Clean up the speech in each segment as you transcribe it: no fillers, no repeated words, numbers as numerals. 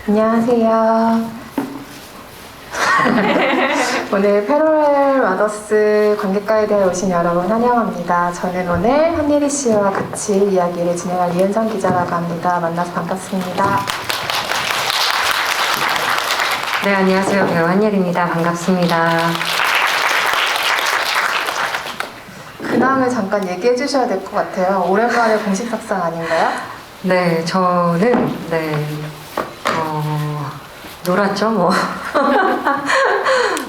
안녕하세요. 오늘 패러렐 마더스 관객가에 대해 오신 여러분 환영합니다. 저는 오늘 한예리 씨와 같이 이야기를 진행할 이은성 기자라고 합니다. 만나서 반갑습니다. 네, 안녕하세요. 배우 한예리입니다. 반갑습니다. 근황을 잠깐 얘기해 주셔야 될 것 같아요. 오랜만에 공식 탁상 아닌가요? 네, 저는 놀았죠, 뭐.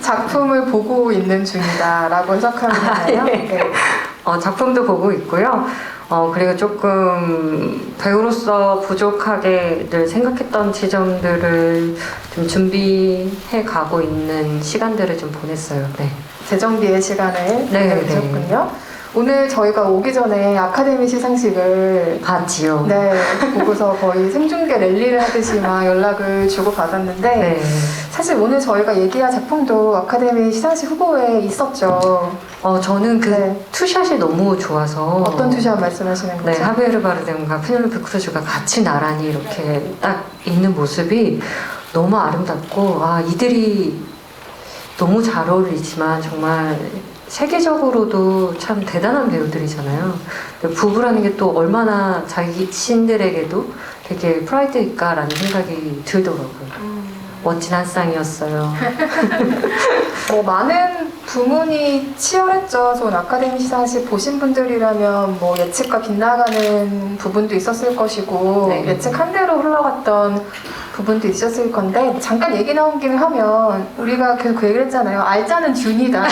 작품을 보고 있는 중이다 라고 해석하면 되나요? 네. 작품도 보고 있고요. 그리고 조금 배우로서 부족하게 늘 생각했던 지점들을 좀 준비해 가고 있는 시간들을 좀 보냈어요. 네. 재정비의 시간을 가지셨군요. 오늘 저희가 오기 전에 아카데미 시상식을 봤지요. 네, 보고서 거의 생중계 랠리를 하듯이 막 연락을 주고받았는데 네. 사실 오늘 저희가 얘기할 작품도 아카데미 시상식 후보에 있었죠. 저는 그 네. 투샷이 너무 좋아서. 어떤 투샷 말씀하시는 거죠? 네, 하베르 바르뎀과 페넬로페 크루즈가 같이 나란히 이렇게 딱 있는 모습이 너무 아름답고, 이들이 너무 잘 어울리지만 정말 세계적으로도 참 대단한 배우들이잖아요. 부부라는 게 또 얼마나 자기 신들에게도 되게 프라이드일까라는 생각이 들더라고요. 멋진 한 쌍이었어요. 많은 부문이 치열했죠. 전 아카데미 시상식 보신 분들이라면 예측과 빗나가는 부분도 있었을 것이고 네. 예측한 대로 흘러갔던 부분도 있었을 건데 잠깐 얘기 나온 김에 하면 우리가 계속 그 얘기를 했잖아요. 알짜는 듀니다.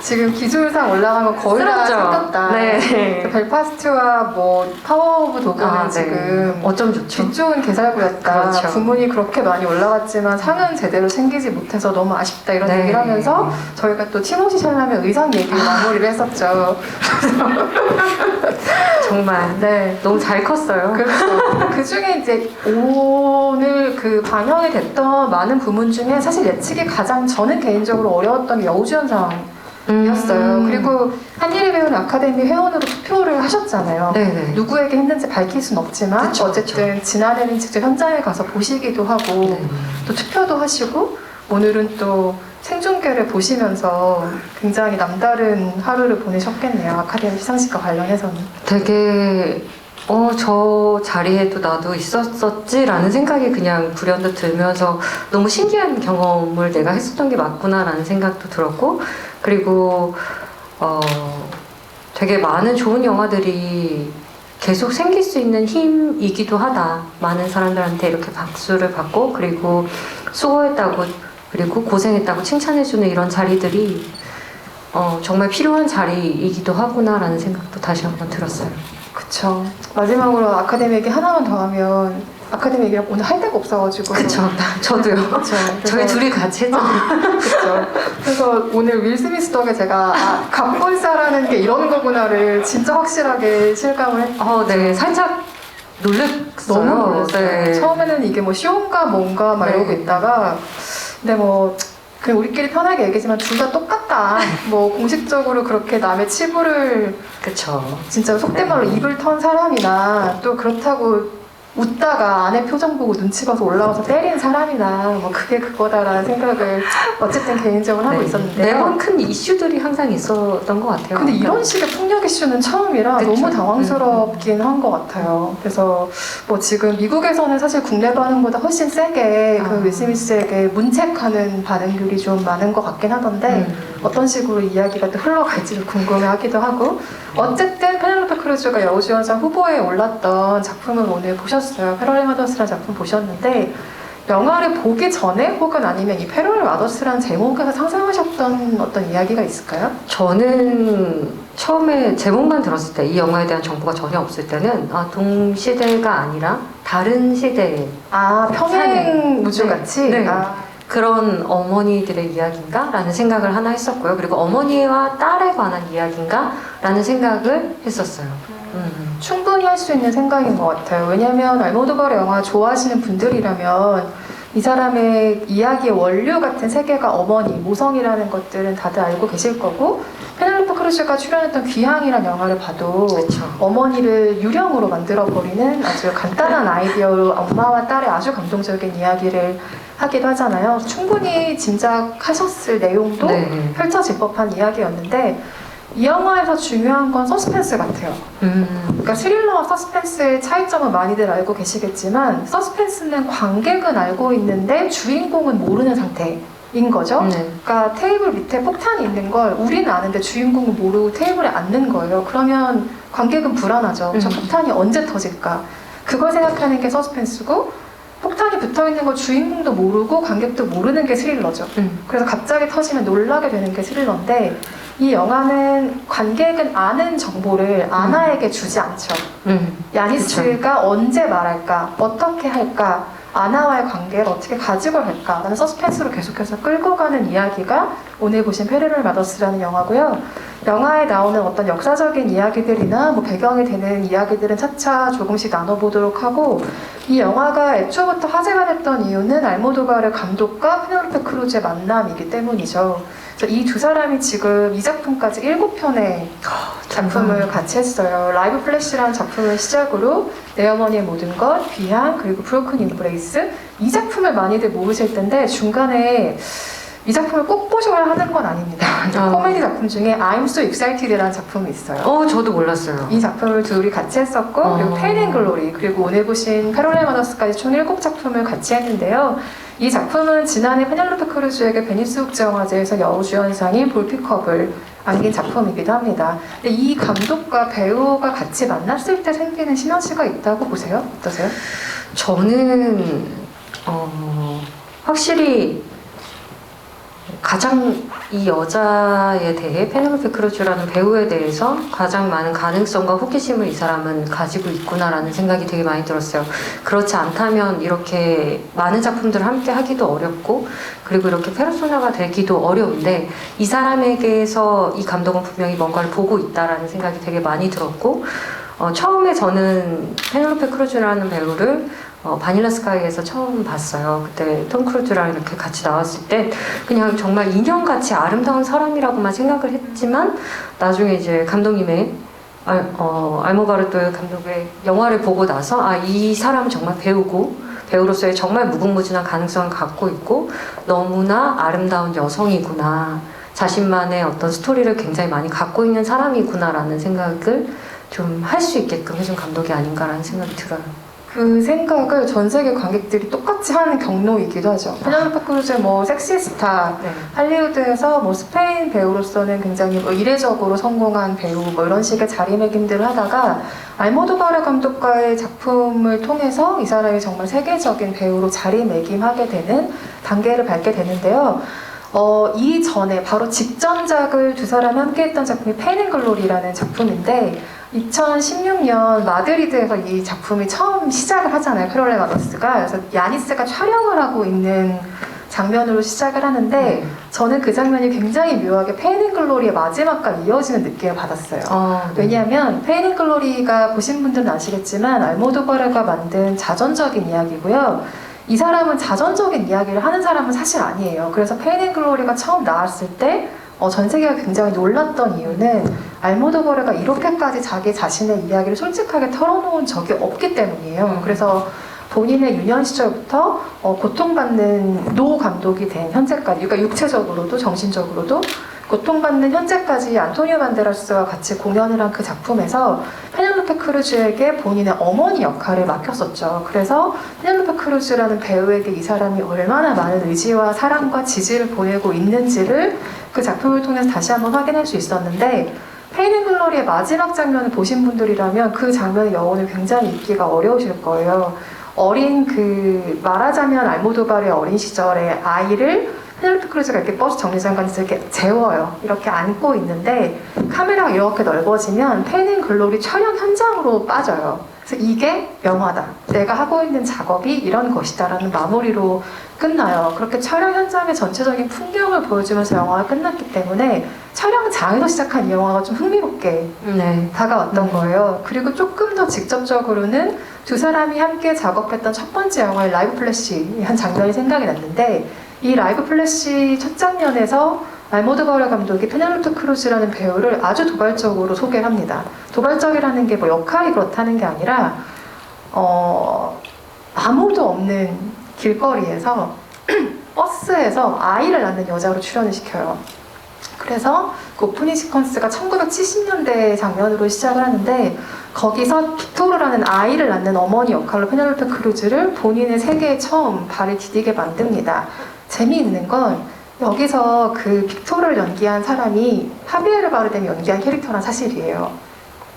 지금 기술상 올라간 거 거의 다 생겼다. 네. 벨파스트와 파워 오브 도그는 지금 어쩜 좋죠. 뒷 좋은 개살구였다. 그렇죠. 부문이 그렇게 많이 올라갔지만 상은 제대로 챙기지 못해서 너무 아쉽다 이런 네. 얘기를 하면서 저희가 또 티모시 샬라메 의상 얘기를 마무리를 했었죠. 정말 네. 너무 잘 컸어요. 그렇죠. 그 중에 이제 오늘 그 방영이 됐던 많은 부문 중에 사실 예측이 가장 저는 개인적으로 어려웠던 게 여우주연상 이었어요. 그리고 한예리 배우는 아카데미 회원으로 투표를 하셨잖아요. 네네. 누구에게 했는지 밝힐 순 없지만 그쵸, 어쨌든 지난해는 직접 현장에 가서 보시기도 하고 네. 또 투표도 하시고 오늘은 또 생중계를 보시면서 굉장히 남다른 하루를 보내셨겠네요. 아카데미 시상식과 관련해서는. 되게 저 자리에도 나도 있었었지라는 생각이 그냥 불현듯 들면서 너무 신기한 경험을 내가 했었던 게 맞구나라는 생각도 들었고, 그리고 되게 많은 좋은 영화들이 계속 생길 수 있는 힘이기도 하다. 많은 사람들한테 이렇게 박수를 받고 그리고 수고했다고 그리고 고생했다고 칭찬해주는 이런 자리들이 정말 필요한 자리이기도 하구나라는 생각도 다시 한번 들었어요. 그쵸. 마지막으로 아카데미 얘기 하나만 더 하면 아카데미 얘기를 오늘 할 데가 없어가지고. 그쵸. 저도요. 그쵸. 저희 둘이 같이 했잖아요. 그쵸. 그래서 오늘 윌 스미스 덕에 제가 갑분싸라는 게 이런 거구나를 진짜 확실하게 실감을 했어요. 네. 살짝 놀랬어요. 너무 놀랐어요. 네. 처음에는 이게 쉬운가 뭔가 막 네. 이러고 있다가 근데 그냥 우리끼리 편하게 얘기지만 둘 다 똑같다. 공식적으로 그렇게 남의 치부를 그쵸. 진짜 속된 말로 입을 턴 사람이나 또 그렇다고 웃다가 아내 표정 보고 눈치 봐서 올라와서 때린 사람이나 그게 그거다라는 생각을 어쨌든 개인적으로 하고 있었는데요. 매번 큰 이슈들이 항상 있었던 것 같아요. 근데 이런 식의 폭력 이슈는 처음이라 그쵸. 너무 당황스럽긴 한 것 같아요. 그래서 지금 미국에서는 사실 국내 반응보다 훨씬 세게 그 윌 스미스에게 문책하는 반응률이 좀 많은 것 같긴 하던데 어떤 식으로 이야기가 또 흘러갈지를 궁금해하기도 하고 어쨌든 페넬로페 크루즈가 여우주연상 후보에 올랐던 작품을 오늘 보셨어요. 패러렐 마더스라는 작품 보셨는데 영화를 보기 전에 혹은 아니면 이 패러렐 마더스라는 제목에서 상상하셨던 어떤 이야기가 있을까요? 저는 처음에 제목만 들었을 때 이 영화에 대한 정보가 전혀 없을 때는 동시대가 아니라 다른 시대에 평행 무주같이? 네. 그런 어머니들의 이야기인가? 라는 생각을 하나 했었고요. 그리고 어머니와 딸에 관한 이야기인가? 라는 생각을 했었어요. 충분히 할 수 있는 생각인 것 같아요. 왜냐면 알모도바르 영화 좋아하시는 분들이라면 이 사람의 이야기의 원류 같은 세계가 어머니, 모성이라는 것들은 다들 알고 계실 거고, 페넬로페 크루즈가 출연했던 귀향이라는 영화를 봐도 그렇죠. 어머니를 유령으로 만들어버리는 아주 간단한 아이디어로 엄마와 딸의 아주 감동적인 이야기를 하기도 하잖아요. 충분히 짐작하셨을 내용도 네. 펼쳐질 법한 이야기였는데, 이 영화에서 중요한 건 서스펜스 같아요. 그러니까 스릴러와 서스펜스의 차이점은 많이들 알고 계시겠지만, 서스펜스는 관객은 알고 있는데 주인공은 모르는 상태인 거죠. 네. 그러니까 테이블 밑에 폭탄이 있는 걸 우리는 아는데 주인공은 모르고 테이블에 앉는 거예요. 그러면 관객은 불안하죠. 저 폭탄이 언제 터질까? 그걸 생각하는 게 서스펜스고, 폭탄이 붙어있는 걸 주인공도 모르고 관객도 모르는 게 스릴러죠. 그래서 갑자기 터지면 놀라게 되는 게 스릴러인데, 이 영화는 관객은 아는 정보를 아나에게 주지 않죠. 야니스가 언제 말할까, 어떻게 할까, 아나와의 관계를 어떻게 가지고 갈까 라는 서스펜스로 계속해서 끌고 가는 이야기가 오늘 보신 페레럴 마더스라는 영화고요. 영화에 나오는 어떤 역사적인 이야기들이나 뭐 배경이 되는 이야기들은 차차 조금씩 나눠보도록 하고, 이 영화가 애초부터 화제가 됐던 이유는 알모도바르 감독과 페넬로페 크루즈의 만남이기 때문이죠. 그래서 이 두 사람이 지금 이 작품까지 7편의 작품을 같이 했어요. 라이브 플래시라는 작품을 시작으로 내 어머니의 모든 것, 귀향, 그리고 브로큰 임브레이스, 이 작품을 많이들 모르실 텐데 중간에 이 작품을 꼭 보셔야 하는 건 아닙니다. 코미디 작품 중에 I'm So Excited라는 작품이 있어요. 저도 몰랐어요. 이 작품을 둘이 같이 했었고, 그리고 페인 앤 글로리, 그리고 오늘 보신 페롤레 마더스까지 총 7작품을 같이 했는데요. 이 작품은 지난해 페넬로페 크루즈에게 베니스 국제영화제에서 여우주연상인 볼피컵을 안긴 작품이기도 합니다. 근데 이 감독과 배우가 같이 만났을 때 생기는 시너지가 있다고 보세요? 어떠세요? 저는 확실히 가장 이 여자에 대해, 페넬로페 크루즈라는 배우에 대해서 가장 많은 가능성과 호기심을 이 사람은 가지고 있구나라는 생각이 되게 많이 들었어요. 그렇지 않다면 이렇게 많은 작품들을 함께 하기도 어렵고, 그리고 이렇게 페르소나가 되기도 어려운데, 이 사람에게서 이 감독은 분명히 뭔가를 보고 있다라는 생각이 되게 많이 들었고, 처음에 저는 페넬로페 크루즈라는 배우를 바닐라 스카이에서 처음 봤어요. 그때 톰 크루즈랑 이렇게 같이 나왔을 때 그냥 정말 인형같이 아름다운 사람이라고만 생각을 했지만, 나중에 이제 감독님의 알모바르토 감독의 영화를 보고 나서 이 사람은 정말 배우로서의 정말 무궁무진한 가능성을 갖고 있고 너무나 아름다운 여성이구나, 자신만의 어떤 스토리를 굉장히 많이 갖고 있는 사람이구나라는 생각을 좀 할 수 있게끔 해준 감독이 아닌가라는 생각이 들어요. 그 생각을 전 세계 관객들이 똑같이 하는 경로이기도 하죠. 페넬로페 크루즈 섹시스타, 네. 할리우드에서 스페인 배우로서는 굉장히 이례적으로 성공한 배우 이런 식의 자리매김들을 하다가 알모도바르 감독과의 작품을 통해서 이 사람이 정말 세계적인 배우로 자리매김하게 되는 단계를 밟게 되는데요. 이전에 바로 직전작을 두 사람이 함께 했던 작품이 페인 앤 글로리라는 작품인데, 2016년 마드리드에서 이 작품이 처음 시작을 하잖아요. 페롤레 마더스가. 그래서 야니스가 촬영을 하고 있는 장면으로 시작을 하는데, 저는 그 장면이 굉장히 묘하게 페인 앤 글로리의 마지막과 이어지는 느낌을 받았어요. 왜냐하면 페인 앤 글로리가 보신 분들은 아시겠지만 알모도바르가 만든 자전적인 이야기고요. 이 사람은 자전적인 이야기를 하는 사람은 사실 아니에요. 그래서 페인 앤 글로리가 처음 나왔을 때 전 세계가 굉장히 놀랐던 이유는 알모도바르가 이렇게까지 자기 자신의 이야기를 솔직하게 털어놓은 적이 없기 때문이에요. 그래서 본인의 유년 시절부터 고통받는 노 감독이 된 현재까지, 그러니까 육체적으로도 정신적으로도 고통받는 현재까지 안토니오 반데라스와 같이 공연을 한 그 작품에서 페넬로페 크루즈에게 본인의 어머니 역할을 맡겼었죠. 그래서 페넬로페 크루즈라는 배우에게 이 사람이 얼마나 많은 의지와 사랑과 지지를 보내고 있는지를 그 작품을 통해서 다시 한번 확인할 수 있었는데, 페인 앤 글로리의 마지막 장면을 보신 분들이라면 그 장면의 여운을 굉장히 잊기가 어려우실 거예요. 말하자면 알모도바르의 어린 시절의 아이를 페넬로페 크루즈가 이렇게 버스 정류장에서 이렇게 재워요. 이렇게 안고 있는데 카메라가 이렇게 넓어지면 페인 앤 글로리 촬영 현장으로 빠져요. 그래서 이게 영화다, 내가 하고 있는 작업이 이런 것이다 라는 마무리로 끝나요. 그렇게 촬영 현장의 전체적인 풍경을 보여주면서 영화가 끝났기 때문에 촬영장에서 시작한 이 영화가 좀 흥미롭게 다가왔던 거예요. 그리고 조금 더 직접적으로는 두 사람이 함께 작업했던 첫 번째 영화의 라이브 플래시 한 장면이 생각이 났는데, 이 라이브 플래시 첫 장면에서 알모도바르 감독이 페넬로페 크루즈라는 배우를 아주 도발적으로 소개를 합니다. 도발적이라는 게 뭐 역할이 그렇다는 게 아니라 아무도 없는 길거리에서 버스에서 아이를 낳는 여자로 출연을 시켜요. 그래서 그 오프닝 시퀀스가 1970년대 장면으로 시작을 하는데, 거기서 빅토르라는 아이를 낳는 어머니 역할로 페넬로페 크루즈를 본인의 세계에 처음 발을 디디게 만듭니다. 재미있는 건 여기서 그 빅토르를 연기한 사람이 하비에르 바르뎀이 연기한 캐릭터란 사실이에요.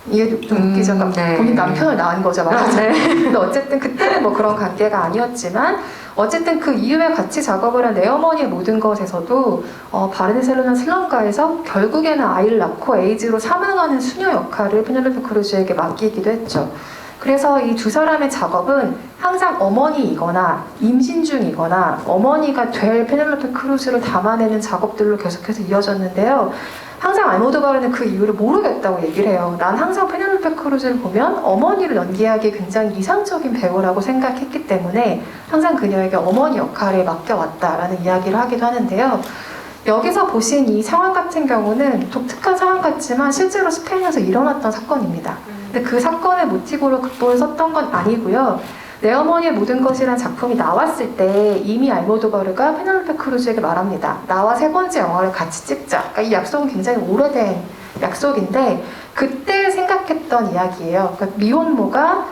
이게 좀 웃기죠. 네. 본인 남편을 낳은 거죠, 말하자면. 네. 근데 어쨌든 그때는 뭐 그런 관계가 아니었지만, 어쨌든 그 이후에 같이 작업을 한 내 어머니의 모든 것에서도 바르셀로나 슬럼가에서 결국에는 아이를 낳고 에이즈로 사망하는 수녀 역할을 페넬로페 크루즈에게 맡기기도 했죠. 그래서 이 두 사람의 작업은 항상 어머니이거나 임신 중이거나 어머니가 될 페넬로페 크루즈를 담아내는 작업들로 계속해서 이어졌는데요. 항상 알모도바르는 그 이유를 모르겠다고 얘기를 해요. 난 항상 페넬로페 크루즈를 보면 어머니를 연기하기에 굉장히 이상적인 배우라고 생각했기 때문에 항상 그녀에게 어머니 역할에 맡겨왔다라는 이야기를 하기도 하는데요. 여기서 보신 이 상황 같은 경우는 독특한 상황 같지만 실제로 스페인에서 일어났던 사건입니다. 근데 그 사건의 모티브로 극본을 썼던 건 아니고요. 내 어머니의 모든 것이란 작품이 나왔을 때 이미 알모도바르가 페넬로페 크루즈에게 말합니다. 나와 세 번째 영화를 같이 찍자. 그러니까 이 약속은 굉장히 오래된 약속인데, 그때 생각했던 이야기예요. 그러니까 미혼모가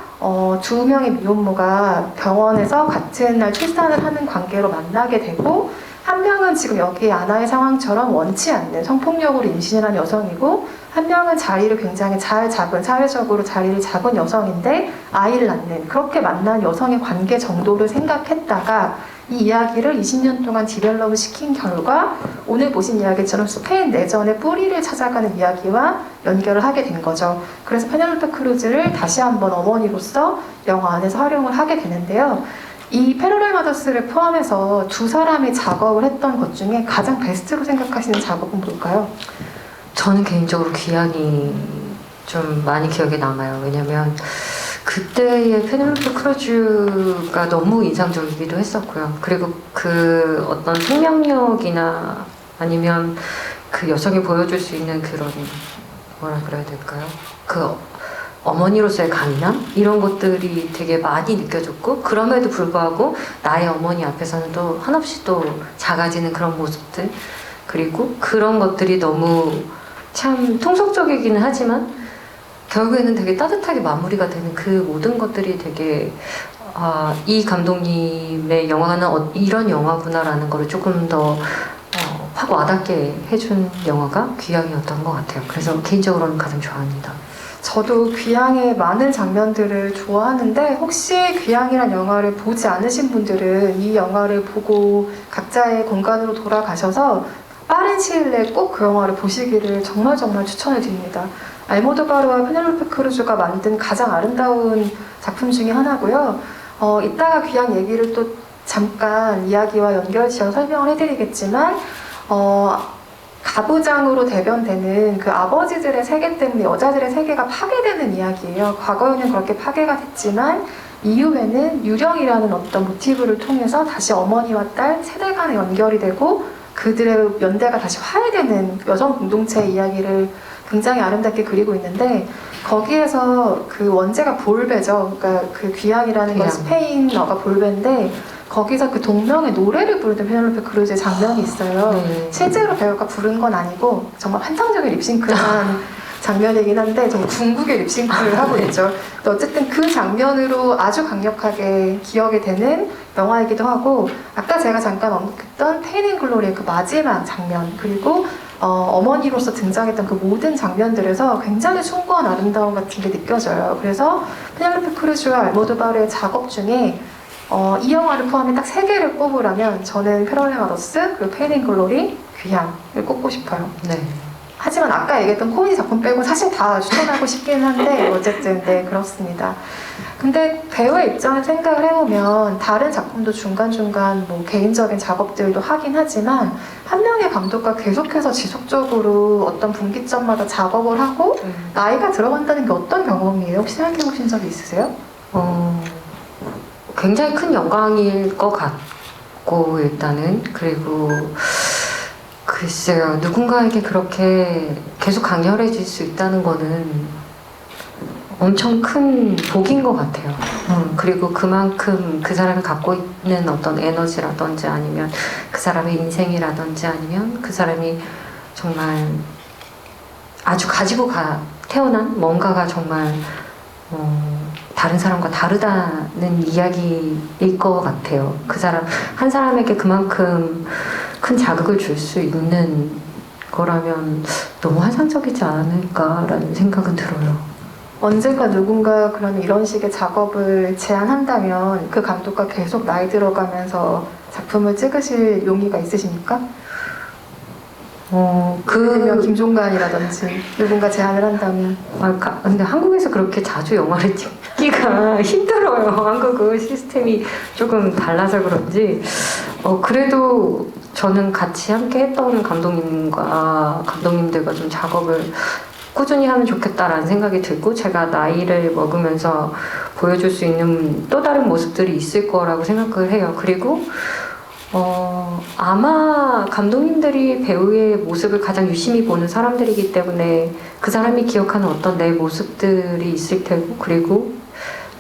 두 명의 미혼모가 병원에서 같은 날 출산을 하는 관계로 만나게 되고, 한 명은 지금 여기 아나의 상황처럼 원치 않는 성폭력으로 임신을 한 여성이고, 한 명은 자리를 굉장히 잘 잡은, 사회적으로 자리를 잡은 여성인데 아이를 낳는, 그렇게 만난 여성의 관계 정도를 생각했다가 이 이야기를 20년 동안 디벨롭을 시킨 결과 오늘 보신 이야기처럼 스페인 내전의 뿌리를 찾아가는 이야기와 연결을 하게 된 거죠. 그래서 페넬로페 크루즈를 다시 한번 어머니로서 영화 안에서 활용을 하게 되는데요. 이 페로레 마더스를 포함해서 두 사람이 작업을 했던 것 중에 가장 베스트로 생각하시는 작업은 뭘까요? 저는 개인적으로 귀향이 좀 많이 기억에 남아요. 왜냐면 그때의 페넬로페 크루즈가 너무 인상적이기도 했었고요. 그리고 그 어떤 생명력이나 아니면 그 여성이 보여줄 수 있는 그런, 뭐라 그래야 될까요? 그 어머니로서의 강인함? 이런 것들이 되게 많이 느껴졌고, 그럼에도 불구하고 나의 어머니 앞에서는 또 한없이 또 작아지는 그런 모습들, 그리고 그런 것들이 너무 참 통속적이기는 하지만 결국에는 되게 따뜻하게 마무리가 되는 그 모든 것들이 되게 이 감독님의 영화는 이런 영화구나라는 거를 조금 더 확 와닿게 해준 영화가 귀향이었던 것 같아요. 그래서 개인적으로는 가장 좋아합니다. 저도 귀향의 많은 장면들을 좋아하는데, 혹시 귀향이란 영화를 보지 않으신 분들은 이 영화를 보고 각자의 공간으로 돌아가셔서 빠른 시일 내에 꼭 그 영화를 보시기를 정말 추천을 드립니다. 알모도바르와 페넬로페 크루즈가 만든 가장 아름다운 작품 중에 하나고요. 이따가 귀향 얘기를 또 잠깐 이야기와 연결지어서 설명을 해드리겠지만, 가부장으로 대변되는 그 아버지들의 세계 때문에 여자들의 세계가 파괴되는 이야기예요. 과거에는 그렇게 파괴가 됐지만 이후에는 유령이라는 어떤 모티브를 통해서 다시 어머니와 딸 세대 간의 연결이 되고 그들의 연대가 다시 화해되는 여성 공동체의 이야기를 굉장히 아름답게 그리고 있는데, 거기에서 그 원제가 볼베죠. 그러니까 그 귀향이라는 건 스페인어가 볼베인데, 거기서 그 동명의 노래를 부르는 페넬로페 크루즈의 장면이 있어요. 실제로 배우가 부른 건 아니고 정말 환상적인 립싱크한 장면이긴 한데 정말 궁극의 립싱크를 하고 있죠. 어쨌든 그 장면으로 아주 강력하게 기억이 되는 영화이기도 하고, 아까 제가 잠깐 언급했던 페인 앤 글로리의 그 마지막 장면, 그리고 어머니로서 등장했던 그 모든 장면들에서 굉장히 숭고한 아름다움 같은 게 느껴져요. 그래서 페넬로페 크루즈와 알모도바르의 작업 중에 이 영화를 포함해 딱 3개를 꼽으라면 저는 페로레 마더스, 그리고 페인 앤 글로리, 귀향을 꼽고 싶어요. 네. 하지만 아까 얘기했던 코니 작품 빼고 사실 다 추천하고 싶긴 한데 어쨌든 네, 그렇습니다. 근데 배우의 입장을 생각을 해보면 다른 작품도 중간중간 뭐 개인적인 작업들도 하긴 하지만 한 명의 감독과 계속해서 지속적으로 어떤 분기점마다 작업을 하고 나이가 들어간다는 게 어떤 경험이에요? 혹시 생각해보신 적이 있으세요? 굉장히 큰 영광일 것 같고 일단은 그리고 글쎄요 누군가에게 그렇게 계속 강렬해질 수 있다는 거는 엄청 큰 복인 것 같아요. 그리고 그만큼 그 사람이 갖고 있는 어떤 에너지라든지 아니면 그 사람의 인생이라든지 아니면 그 사람이 정말 아주 가지고 태어난 뭔가가 정말 다른 사람과 다르다는 이야기일 것 같아요. 그 사람 한 사람에게 그만큼 큰 자극을 줄 수 있는 거라면 너무 환상적이지 않을까라는 생각은 들어요. 언젠가 누군가 그러면 이런 식의 작업을 제안한다면 그 감독과 계속 나이 들어가면서 작품을 찍으실 용의가 있으십니까? 그러면 김종관이라든지 누군가 제안을 한다면. 근데 한국에서 그렇게 자주 영화를 찍기가 힘들어요. 한국은 시스템이 조금 달라서 그런지. 그래도 저는 같이 함께 했던 감독님들과 좀 작업을 꾸준히 하면 좋겠다라는 생각이 들고 제가 나이를 먹으면서 보여줄 수 있는 또 다른 모습들이 있을 거라고 생각을 해요. 그리고 아마 감독님들이 배우의 모습을 가장 유심히 보는 사람들이기 때문에 그 사람이 기억하는 어떤 내 모습들이 있을 테고 그리고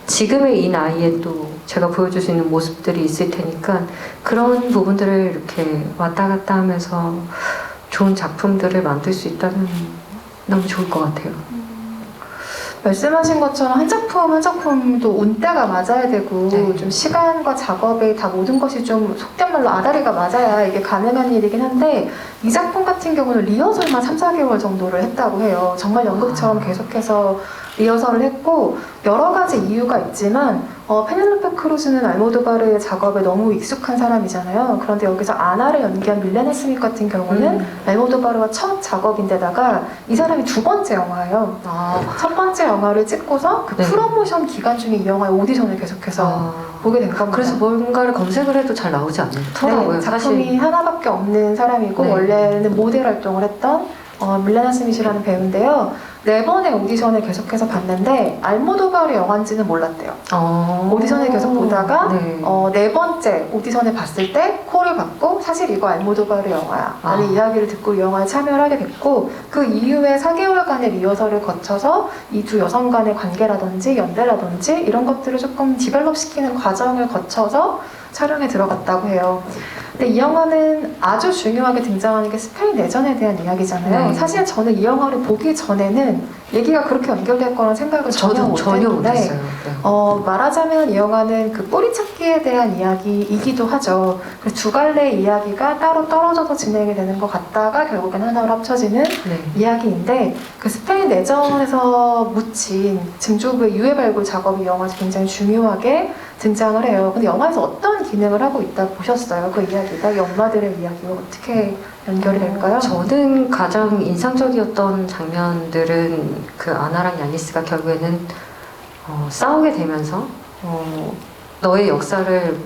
지금의 이 나이에 또 제가 보여줄 수 있는 모습들이 있을 테니까 그런 부분들을 이렇게 왔다 갔다 하면서 좋은 작품들을 만들 수 있다면 너무 좋을 것 같아요. 말씀하신 것처럼 한 작품 한 작품도 운때가 맞아야 되고 네. 좀 시간과 작업에 다 모든 것이 좀 속된 말로 아다리가 맞아야 이게 가능한 일이긴 한데 이 작품 같은 경우는 리허설만 3-4개월 정도를 했다고 해요. 정말 연극처럼 계속해서 리허설을 했고 여러 가지 이유가 있지만 페넬로페 크루즈는 알모도바르의 작업에 너무 익숙한 사람이잖아요. 그런데 여기서 아나를 연기한 밀레나 스밋 같은 경우는 알모도바르와 첫 작업인데다가 이 사람이 두 번째 영화예요. 첫 번째 영화를 찍고서 그 네. 프로모션 기간 중에 이 영화의 오디션을 계속해서 보게 된 겁니다. 그래서 뭔가를 검색을 해도 잘 나오지 않더라고요. 네, 작품이 하나밖에 없는 사람이고 네. 원래는 모델 활동을 했던 밀레나 스밋이라는 배우인데요. 4번의 오디션을 계속해서 봤는데 알모도바르 영화인지는 몰랐대요. 오디션을 계속 보다가 네. 4번째 오디션을 봤을 때 콜을 받고 사실 이거 알모도바르 영화야 라는 이야기를 듣고 이 영화에 참여를 하게 됐고 그 이후에 4개월간의 리허설을 거쳐서 이 두 여성 간의 관계라든지 연대라든지 이런 것들을 조금 디벨롭 시키는 과정을 거쳐서 촬영에 들어갔다고 해요. 근데 이 영화는 아주 중요하게 등장하는 게 스페인 내전에 대한 이야기잖아요. 네. 사실 저는 이 영화를 보기 전에는 얘기가 그렇게 연결될 거라는 생각을 전혀 전혀 못했는데 못했어요. 네. 말하자면 이 영화는 그 뿌리찾기에 대한 이야기이기도 하죠. 그래서 두 갈래의 이야기가 따로 떨어져서 진행이 되는 것 같다가 결국엔 하나로 합쳐지는 네. 이야기인데 그 스페인 내전에서 묻힌 증조부의 유해 발굴 작업이 이 영화에서 굉장히 중요하게 등장을 해요. 근데 영화에서 어떤 기능을 하고 있다고 보셨어요? 그 이야기가 이 엄마들의 이야기와 어떻게 연결이 될까요? 저는 가장 인상적이었던 장면들은 그 아나랑 야니스가 결국에는 싸우게 되면서 너의 역사를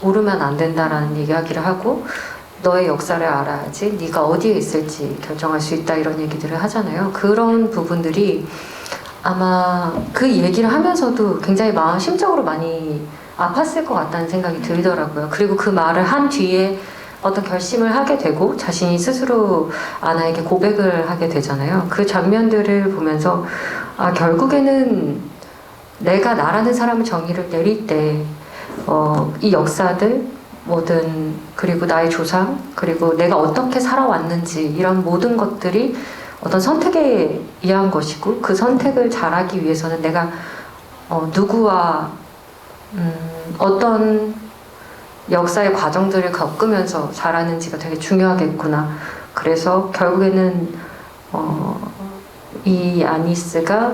모르면 안 된다라는 이야기를 하고 너의 역사를 알아야지 네가 어디에 있을지 결정할 수 있다 이런 얘기들을 하잖아요. 그런 부분들이 아마 그 얘기를 하면서도 굉장히 심적으로 많이 아팠을 것 같다는 생각이 들더라고요. 그리고 그 말을 한 뒤에 어떤 결심을 하게 되고 자신이 스스로 아나에게 고백을 하게 되잖아요. 그 장면들을 보면서 결국에는 내가 나라는 사람의 정의를 내릴 때 이 역사들 뭐든 그리고 나의 조상 그리고 내가 어떻게 살아왔는지 이런 모든 것들이 어떤 선택에 의한 것이고 그 선택을 잘하기 위해서는 내가 누구와 어떤 역사의 과정들을 겪으면서 자라는지가 되게 중요하겠구나. 그래서 결국에는 이 아니스가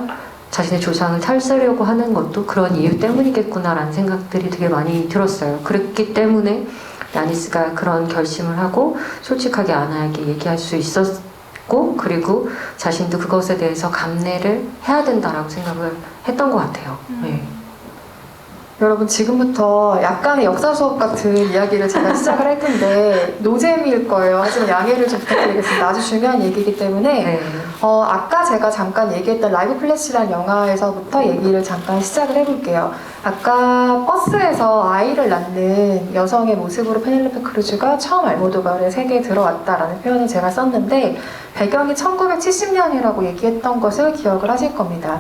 자신의 조상을 탈쓰려고 하는 것도 그런 이유 때문이겠구나라는 생각들이 되게 많이 들었어요. 그렇기 때문에 아니스가 그런 결심을 하고 솔직하게 아나에게 얘기할 수 있었고 그리고 자신도 그것에 대해서 감내를 해야 된다라고 생각을 했던 것 같아요. 네. 여러분 지금부터 약간의 역사 수업 같은 이야기를 제가 시작을 할 텐데 노잼일 거예요. 하지만 양해를 좀 부탁드리겠습니다. 아주 중요한 얘기이기 때문에 네. 아까 제가 잠깐 얘기했던 라이브 플래시라는 영화에서부터 얘기를 잠깐 시작을 해볼게요. 아까 버스에서 아이를 낳는 여성의 모습으로 페넬로페 크루즈가 처음 알모도바르의 세계에 들어왔다라는 표현을 제가 썼는데 배경이 1970년이라고 얘기했던 것을 기억을 하실 겁니다.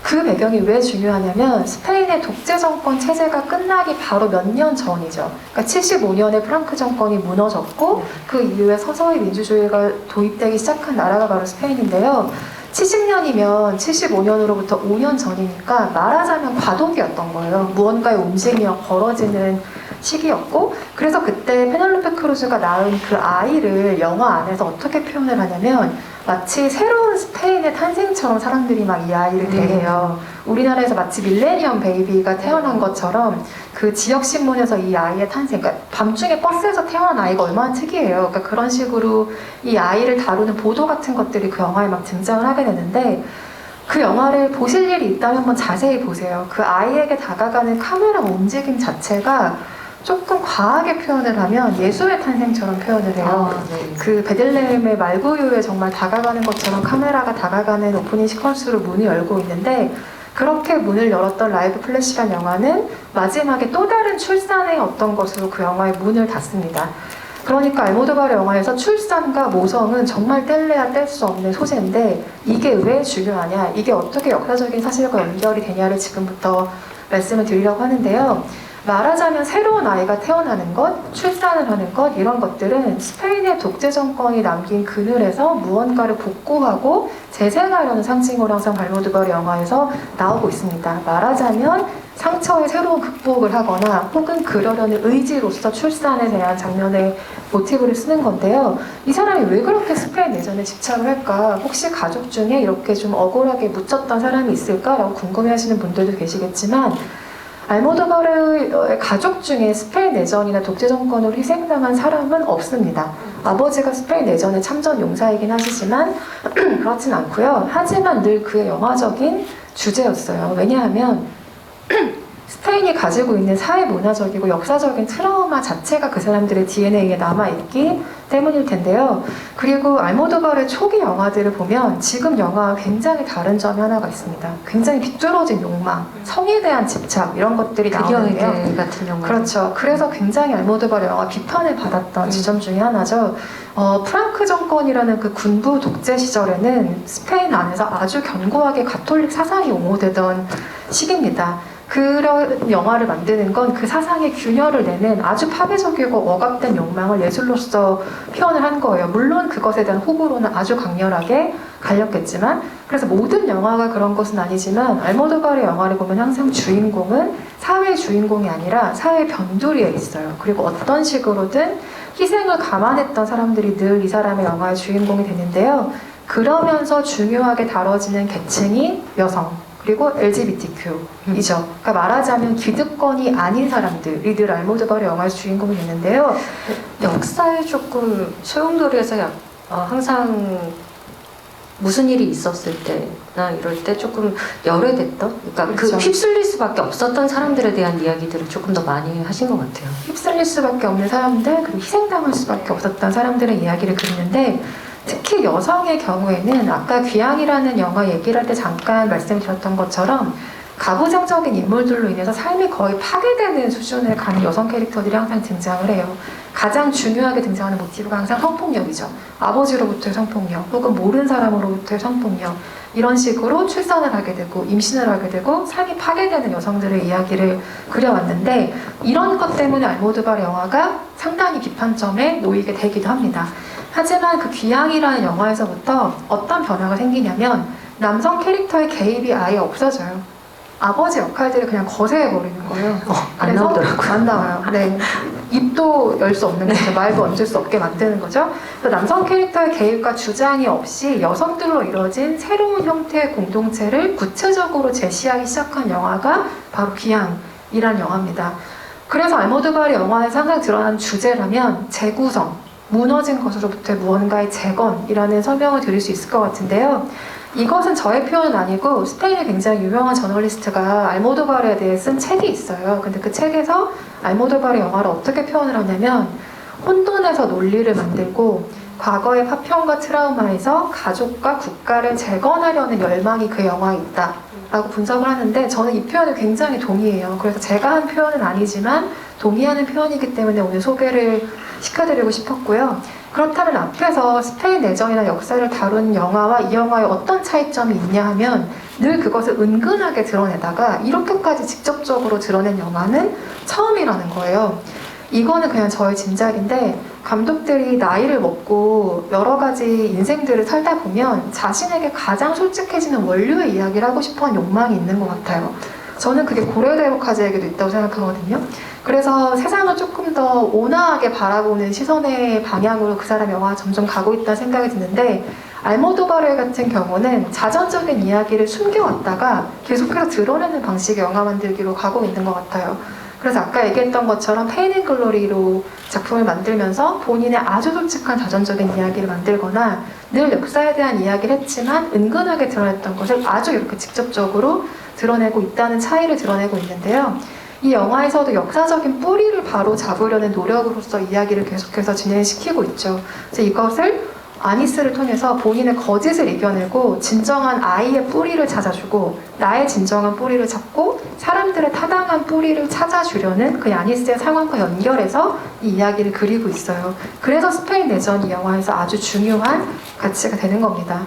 그 배경이 왜 중요하냐면 스페인의 독재 정권 체제가 끝나기 바로 몇 년 전이죠. 그러니까 75년에 프랑크 정권이 무너졌고 그 이후에 서서히 민주주의가 도입되기 시작한 나라가 바로 스페인인데요. 70년이면 75년으로부터 5년 전이니까 말하자면 과도기였던 거예요. 무언가의 움직임이 벌어지는 시기였고 그래서 그때 페넬로페 크루즈가 낳은 그 아이를 영화 안에서 어떻게 표현을 하냐면 마치 새로운 스페인의 탄생처럼 사람들이 막 이 아이를 대해요. 우리나라에서 마치 밀레니엄 베이비가 태어난 것처럼 그 지역 신문에서 이 아이의 탄생, 그러니까 밤중에 버스에서 태어난 아이가 얼마나 특이해요. 그러니까 그런 식으로 이 아이를 다루는 보도 같은 것들이 그 영화에 막 등장을 하게 되는데 그 영화를 보실 일이 있다면 한번 자세히 보세요. 그 아이에게 다가가는 카메라 움직임 자체가 조금 과하게 표현을 하면 예수의 탄생처럼 표현을 해요. 네. 그 베들레헴의 말구유에 정말 다가가는 것처럼 카메라가 다가가는 오프닝 시퀀스로 문이 열고 있는데 그렇게 문을 열었던 라이브 플래시란 영화는 마지막에 또 다른 출산의 어떤 것으로 그 영화의 문을 닫습니다. 그러니까 알모도바르 영화에서 출산과 모성은 정말 뗄래야 뗄 수 없는 소재인데 이게 왜 중요하냐, 이게 어떻게 역사적인 사실과 연결이 되냐를 지금부터 말씀을 드리려고 하는데요. 말하자면 새로운 아이가 태어나는 것, 출산을 하는 것 이런 것들은 스페인의 독재 정권이 남긴 그늘에서 무언가를 복구하고 재생하려는 상징으로 항상 알모도바르 영화에서 나오고 있습니다. 말하자면 상처의 새로운 극복을 하거나 혹은 그러려는 의지로서 출산에 대한 장면의 모티브를 쓰는 건데요. 이 사람이 왜 그렇게 스페인 내전에 집착을 할까? 혹시 가족 중에 이렇게 좀 억울하게 묻혔던 사람이 있을까라고 궁금해하시는 분들도 계시겠지만 알모도바르의 가족 중에 스페인 내전이나 독재 정권으로 희생당한 사람은 없습니다. 아버지가 스페인 내전의 참전 용사이긴 하시지만 그렇진 않고요. 하지만 늘 그의 영화적인 주제였어요. 왜냐하면 스페인이 가지고 있는 사회 문화적이고 역사적인 트라우마 자체가 그 사람들의 DNA에 남아있기 때문일 텐데요. 그리고 알모도바르의 초기 영화들을 보면 지금 영화와 굉장히 다른 점이 하나가 있습니다. 굉장히 비뚤어진 욕망, 성에 대한 집착 이런 것들이 나오는데요. 그녀에게 같은 영화. 그렇죠. 그래서 굉장히 알모도바르 영화 비판을 받았던 지점 중에 하나죠. 프랑크 정권이라는 그 군부 독재 시절에는 스페인 안에서 아주 견고하게 가톨릭 사상이 옹호되던 시기입니다. 그런 영화를 만드는 건 그 사상의 균열을 내는 아주 파괴적이고 억압된 욕망을 예술로서 표현을 한 거예요. 물론 그것에 대한 호불호는 아주 강렬하게 갈렸겠지만, 그래서 모든 영화가 그런 것은 아니지만 알모도바르 영화를 보면 항상 주인공은 사회의 주인공이 아니라 사회의 변두리에 있어요. 그리고 어떤 식으로든 희생을 감안했던 사람들이 늘 이 사람의 영화의 주인공이 되는데요. 그러면서 중요하게 다뤄지는 계층이 여성, 그리고 LGBTQ이죠. 그러니까 말하자면 기득권이 아닌 사람들이 늘 알모도바르 영화의 주인공이 되는데요. 역사에 조금 소용돌이에서 항상 무슨 일이 있었을 때나 이럴 때 조금 열애됐던, 그러니까 그렇죠. 그 휩쓸릴 수밖에 없었던 사람들에 대한 이야기들을 조금 더 많이 하신 것 같아요. 휩쓸릴 수밖에 없는 사람들, 그리고 희생당할 수밖에 없었던 사람들의 이야기를 그리는데, 특히 여성의 경우에는 아까 귀향이라는 영화 얘기를 할 때 잠깐 말씀드렸던 것처럼 가부장적인 인물들로 인해서 삶이 거의 파괴되는 수준을 가는 여성 캐릭터들이 항상 등장을 해요. 가장 중요하게 등장하는 모티브가 항상 성폭력이죠. 아버지로부터의 성폭력, 혹은 모르는 사람으로부터의 성폭력, 이런 식으로 출산을 하게 되고 임신을 하게 되고 삶이 파괴되는 여성들의 이야기를 그려왔는데, 이런 것 때문에 알모도바르 영화가 상당히 비판점에 놓이게 되기도 합니다. 하지만 그 귀향이라는 영화에서부터 어떤 변화가 생기냐면 남성 캐릭터의 개입이 아예 없어져요. 아버지 역할들을 그냥 거세해버리는 거예요. 안 나오더라고요. 안 나와요. 네. 입도 열 수 없는 거죠. 말도 얹을 수 없게 만드는 거죠. 그래서 남성 캐릭터의 개입과 주장이 없이 여성들로 이루어진 새로운 형태의 공동체를 구체적으로 제시하기 시작한 영화가 바로 귀향이라는 영화입니다. 그래서 알모도바르 영화에서 항상 드러나는 주제라면 재구성, 무너진 것으로부터의 무언가의 재건이라는 설명을 드릴 수 있을 것 같은데요. 이것은 저의 표현은 아니고 스페인의 굉장히 유명한 저널리스트가 알모도바르에 대해 쓴 책이 있어요. 근데 그 책에서 알모도바르 영화를 어떻게 표현을 하냐면 혼돈에서 논리를 만들고 과거의 파편과 트라우마에서 가족과 국가를 재건하려는 열망이 그 영화에 있다 라고 분석을 하는데 저는 이 표현을 굉장히 동의해요. 그래서 제가 한 표현은 아니지만 동의하는 표현이기 때문에 오늘 소개를 시켜드리고 싶었고요. 그렇다면 앞에서 스페인 내전이나 역사를 다룬 영화와 이 영화에 어떤 차이점이 있냐 하면 늘 그것을 은근하게 드러내다가 이렇게까지 직접적으로 드러낸 영화는 처음이라는 거예요. 이거는 그냥 저의 짐작인데 감독들이 나이를 먹고 여러 가지 인생들을 살다 보면 자신에게 가장 솔직해지는 원류의 이야기를 하고 싶어하는 욕망이 있는 것 같아요. 저는 그게 고레오대 카즈에게도 있다고 생각하거든요. 그래서 세상을 조금 더 온화하게 바라보는 시선의 방향으로 그 사람 영화가 점점 가고 있다는 생각이 드는데 알모도바르 같은 경우는 자전적인 이야기를 숨겨왔다가 계속해서 드러내는 방식의 영화 만들기로 가고 있는 것 같아요. 그래서 아까 얘기했던 것처럼 페인 앤 글로리로 작품을 만들면서 본인의 아주 솔직한 자전적인 이야기를 만들거나 늘 역사에 대한 이야기를 했지만 은근하게 드러냈던 것을 아주 이렇게 직접적으로 드러내고 있다는 차이를 드러내고 있는데요. 이 영화에서도 역사적인 뿌리를 바로 잡으려는 노력으로서 이야기를 계속해서 진행시키고 있죠. 그래서 이것을 아니스를 통해서 본인의 거짓을 이겨내고 진정한 아이의 뿌리를 찾아주고 나의 진정한 뿌리를 찾고 사람들의 타당한 뿌리를 찾아주려는 그 아니스의 상황과 연결해서 이 이야기를 그리고 있어요. 그래서 스페인 내전이 영화에서 아주 중요한 가치가 되는 겁니다.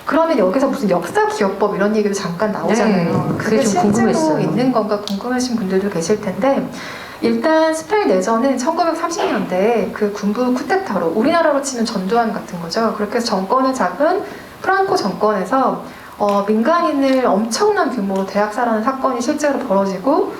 그러면 여기서 무슨 역사 기억법 이런 얘기도 잠깐 나오잖아요. 네, 그게 좀 실제로 궁금했어요. 있는 건가 궁금하신 분들도 계실 텐데 일단 스페인 내전은 1930년대에 그 군부 쿠데타로 우리나라로 치면 전두환 같은 거죠. 그렇게 해서 정권을 잡은 프랑코 정권에서 민간인을 엄청난 규모로 대학살하는 사건이 실제로 벌어지고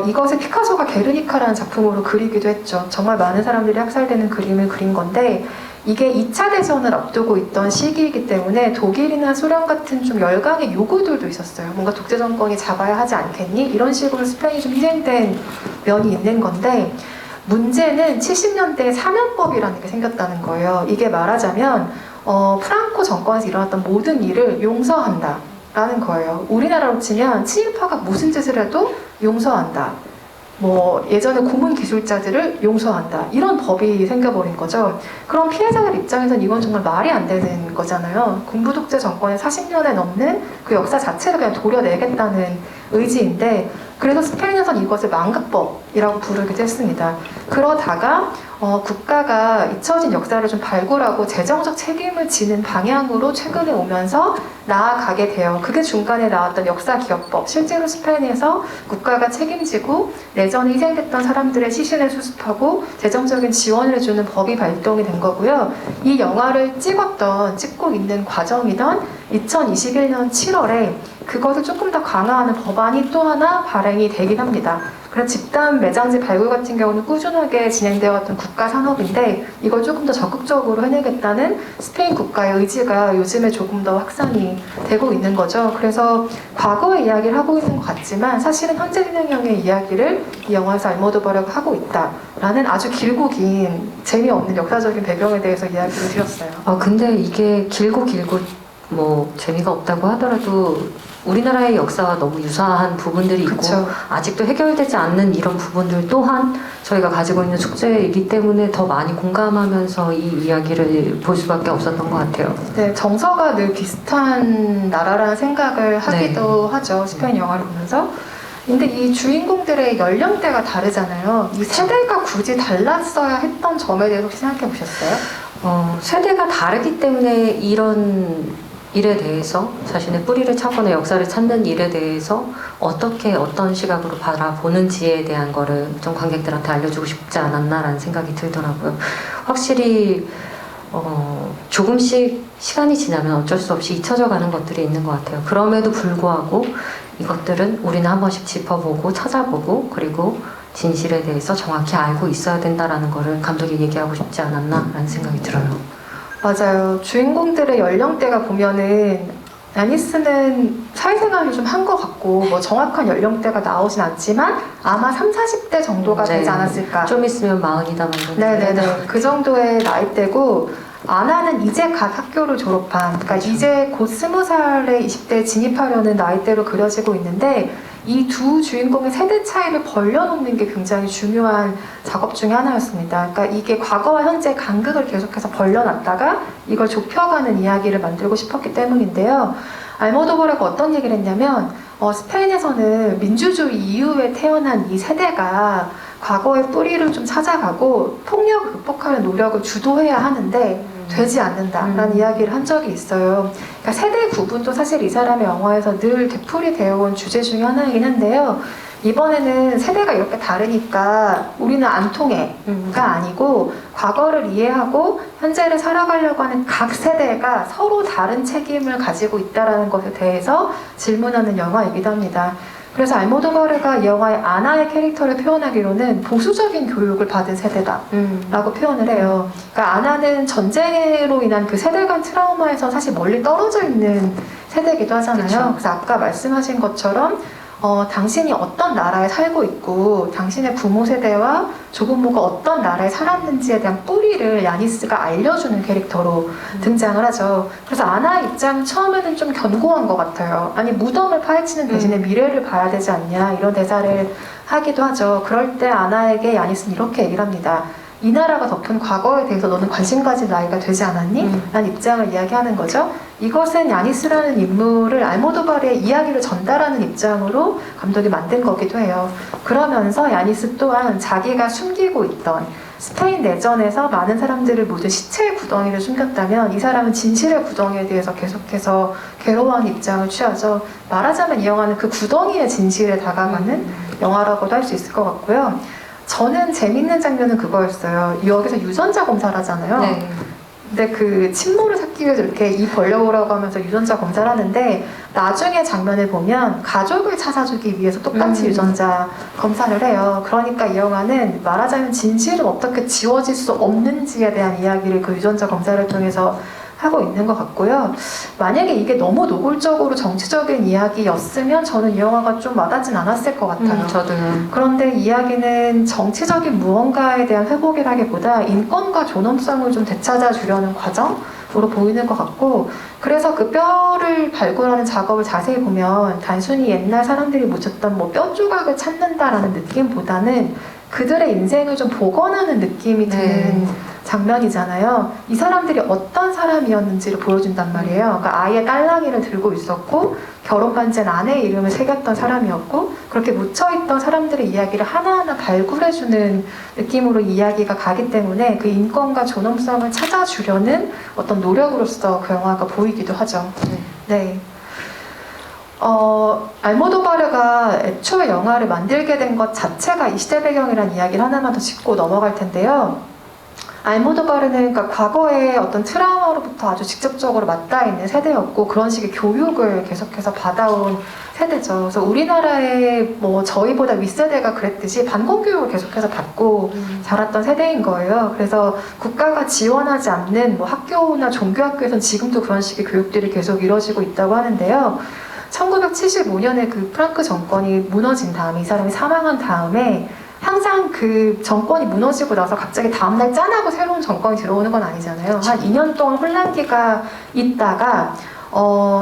이것을 피카소가 게르니카라는 작품으로 그리기도 했죠. 정말 많은 사람들이 학살되는 그림을 그린 건데 이게 2차 대전을 앞두고 있던 시기이기 때문에 독일이나 소련 같은 좀 열강의 요구들도 있었어요. 뭔가 독재 정권이 잡아야 하지 않겠니? 이런 식으로 스페인이 좀 희생된 면이 있는 건데 문제는 70년대에 사면법이라는 게 생겼다는 거예요. 이게 말하자면 프랑코 정권에서 일어났던 모든 일을 용서한다 라는 거예요. 우리나라로 치면 친일파가 무슨 짓을 해도 용서한다. 뭐 예전에 고문 기술자들을 용서한다 이런 법이 생겨버린 거죠. 그럼 피해자들 입장에선 이건 정말 말이 안 되는 거잖아요. 군부독재 정권의 40년에 넘는 그 역사 자체를 그냥 도려내겠다는 의지인데 그래서 스페인에선 이것을 망각법이라고 부르기도 했습니다. 그러다가 국가가 잊혀진 역사를 좀 발굴하고 재정적 책임을 지는 방향으로 최근에 오면서 나아가게 돼요. 그게 중간에 나왔던 역사기억법. 실제로 스페인에서 국가가 책임지고 내전에 희생됐던 사람들의 시신을 수습하고 재정적인 지원을 해주는 법이 발동이 된 거고요. 이 영화를 찍고 있는 과정이던 2021년 7월에 그것을 조금 더 강화하는 법안이 또 하나 발행이 되긴 합니다. 그래서 집단 매장지 발굴 같은 경우는 꾸준하게 진행되어 왔던 국가 산업인데 이걸 조금 더 적극적으로 해내겠다는 스페인 국가의 의지가 요즘에 조금 더 확산이 되고 있는 거죠. 그래서 과거의 이야기를 하고 있는 것 같지만 사실은 현재 진행형의 이야기를 이 영화에서 알모도바르가 하고 있다라는 아주 길고 긴 재미없는 역사적인 배경에 대해서 이야기를 드렸어요. 근데 이게 길고 뭐 재미가 없다고 하더라도 우리나라의 역사와 너무 유사한 부분들이 있고 그쵸. 아직도 해결되지 않는 이런 부분들 또한 저희가 가지고 있는 숙제이기 때문에 더 많이 공감하면서 이 이야기를 볼 수밖에 없었던 것 같아요. 네, 정서가 늘 비슷한 나라라는 생각을 하기도 하죠. 스페인 영화를 보면서. 근데 이 주인공들의 연령대가 다르잖아요. 이 세대가 굳이 달랐어야 했던 점에 대해서 혹시 생각해 보셨어요? 세대가 다르기 때문에 이런 일에 대해서 자신의 뿌리를 찾거나 역사를 찾는 일에 대해서 어떤 시각으로 바라보는지에 대한 거를 좀 관객들한테 알려주고 싶지 않았나라는 생각이 들더라고요. 확실히 조금씩 시간이 지나면 어쩔 수 없이 잊혀져 가는 것들이 있는 것 같아요. 그럼에도 불구하고 이것들은 우리는 한 번씩 짚어보고 찾아보고 그리고 진실에 대해서 정확히 알고 있어야 된다라는 거를 감독이 얘기하고 싶지 않았나라는 생각이 들어요. 맞아요. 주인공들의 연령대가 보면은 야니스는 사회생활을 좀 한 것 같고 뭐 정확한 연령대가 나오진 않지만 아마 30, 40대 정도가 되지 않았을까. 좀 있으면 40이다. 네네네. 그 정도의 나이대고 아나는 이제 갓 학교를 졸업한, 그러니까 그렇죠. 이제 곧 20살에 20대에 진입하려는 나이대로 그려지고 있는데 이 두 주인공의 세대 차이를 벌려놓는 게 굉장히 중요한 작업 중에 하나였습니다. 그러니까 이게 과거와 현재 간극을 계속해서 벌려놨다가 이걸 좁혀가는 이야기를 만들고 싶었기 때문인데요. 알모도바르가 어떤 얘기를 했냐면 스페인에서는 민주주의 이후에 태어난 이 세대가 과거의 뿌리를 좀 찾아가고 폭력을 극복하는 노력을 주도해야 하는데 되지 않는다라는 이야기를 한 적이 있어요. 그러니까 세대 구분도 사실 이 사람의 영화에서 늘 되풀이 되어온 주제 중에 하나이긴 한데요. 이번에는 세대가 이렇게 다르니까 우리는 안 통해가 아니고 과거를 이해하고 현재를 살아가려고 하는 각 세대가 서로 다른 책임을 가지고 있다는 것에 대해서 질문하는 영화이기도 합니다. 그래서 알모도바르가 이 영화의 아나의 캐릭터를 표현하기로는 보수적인 교육을 받은 세대다라고 표현을 해요. 그러니까 아나는 전쟁으로 인한 그 세대 간 트라우마에서 사실 멀리 떨어져 있는 세대이기도 하잖아요. 그쵸. 그래서 아까 말씀하신 것처럼 당신이 어떤 나라에 살고 있고 당신의 부모 세대와 조부모가 어떤 나라에 살았는지에 대한 뿌리를 야니스가 알려주는 캐릭터로 등장을 하죠. 그래서 아나의 입장은 처음에는 좀 견고한 것 같아요. 아니 무덤을 파헤치는 대신에 미래를 봐야 되지 않냐 이런 대사를 하기도 하죠. 그럴 때 아나에게 야니스는 이렇게 얘기를 합니다. 이 나라가 덮은 과거에 대해서 너는 관심 가질 나이가 되지 않았니? 라는 입장을 이야기하는 거죠. 이것은 야니스라는 인물을 알모도바르의 이야기를 전달하는 입장으로 감독이 만든 거기도 해요. 그러면서 야니스 또한 자기가 숨기고 있던 스페인 내전에서 많은 사람들을 모두 시체의 구덩이를 숨겼다면 이 사람은 진실의 구덩이에 대해서 계속해서 괴로워하는 입장을 취하죠. 말하자면 이 영화는 그 구덩이의 진실에 다가가는 영화라고도 할 수 있을 것 같고요. 저는 재밌는 장면은 그거였어요. 여기서 유전자 검사를 하잖아요. 네. 근데 그 친모를 찾기 위해서 이렇게 이 벌려오라고 하면서 유전자 검사를 하는데 나중에 장면을 보면 가족을 찾아주기 위해서 똑같이 유전자 검사를 해요. 그러니까 이 영화는 말하자면 진실은 어떻게 지워질 수 없는지에 대한 이야기를 그 유전자 검사를 통해서 하고 있는 것 같고요. 만약에 이게 너무 노골적으로 정치적인 이야기였으면 저는 이 영화가 좀 와닿진 않았을 것 같아요. 저도요. 그런데 이야기는 정치적인 무언가에 대한 회복이라기보다 인권과 존엄성을 좀 되찾아주려는 과정으로 보이는 것 같고, 그래서 그 뼈를 발굴하는 작업을 자세히 보면 단순히 옛날 사람들이 묻혔던 뭐 뼈 조각을 찾는다라는 느낌보다는 그들의 인생을 좀 복원하는 느낌이 드는 장면이잖아요. 이 사람들이 어떤 사람이었는지를 보여준단 말이에요. 그러니까 아이의 딸랑이를 들고 있었고 결혼 반지엔 아내의 이름을 새겼던 사람이었고 그렇게 묻혀있던 사람들의 이야기를 하나하나 발굴해주는 느낌으로 이야기가 가기 때문에 그 인권과 존엄성을 찾아주려는 어떤 노력으로서 그 영화가 보이기도 하죠. 네. 알모도바르가 애초에 영화를 만들게 된 것 자체가 이 시대 배경이라는 이야기를 하나만 더 짚고 넘어갈 텐데요. 알모도바르는 그러니까 과거의 어떤 트라우마로부터 아주 직접적으로 맞닿아 있는 세대였고 그런 식의 교육을 계속해서 받아온 세대죠. 그래서 우리나라의 뭐 저희보다 윗세대가 그랬듯이 반공교육을 계속해서 받고 자랐던 세대인 거예요. 그래서 국가가 지원하지 않는 뭐 학교나 종교학교에서는 지금도 그런 식의 교육들이 계속 이루어지고 있다고 하는데요. 1975년에 그 프랑크 정권이 무너진 다음에 이 사람이 사망한 다음에 항상 그 정권이 무너지고 나서 갑자기 다음날 짠하고 새로운 정권이 들어오는 건 아니잖아요. 한 2년 동안 혼란기가 있다가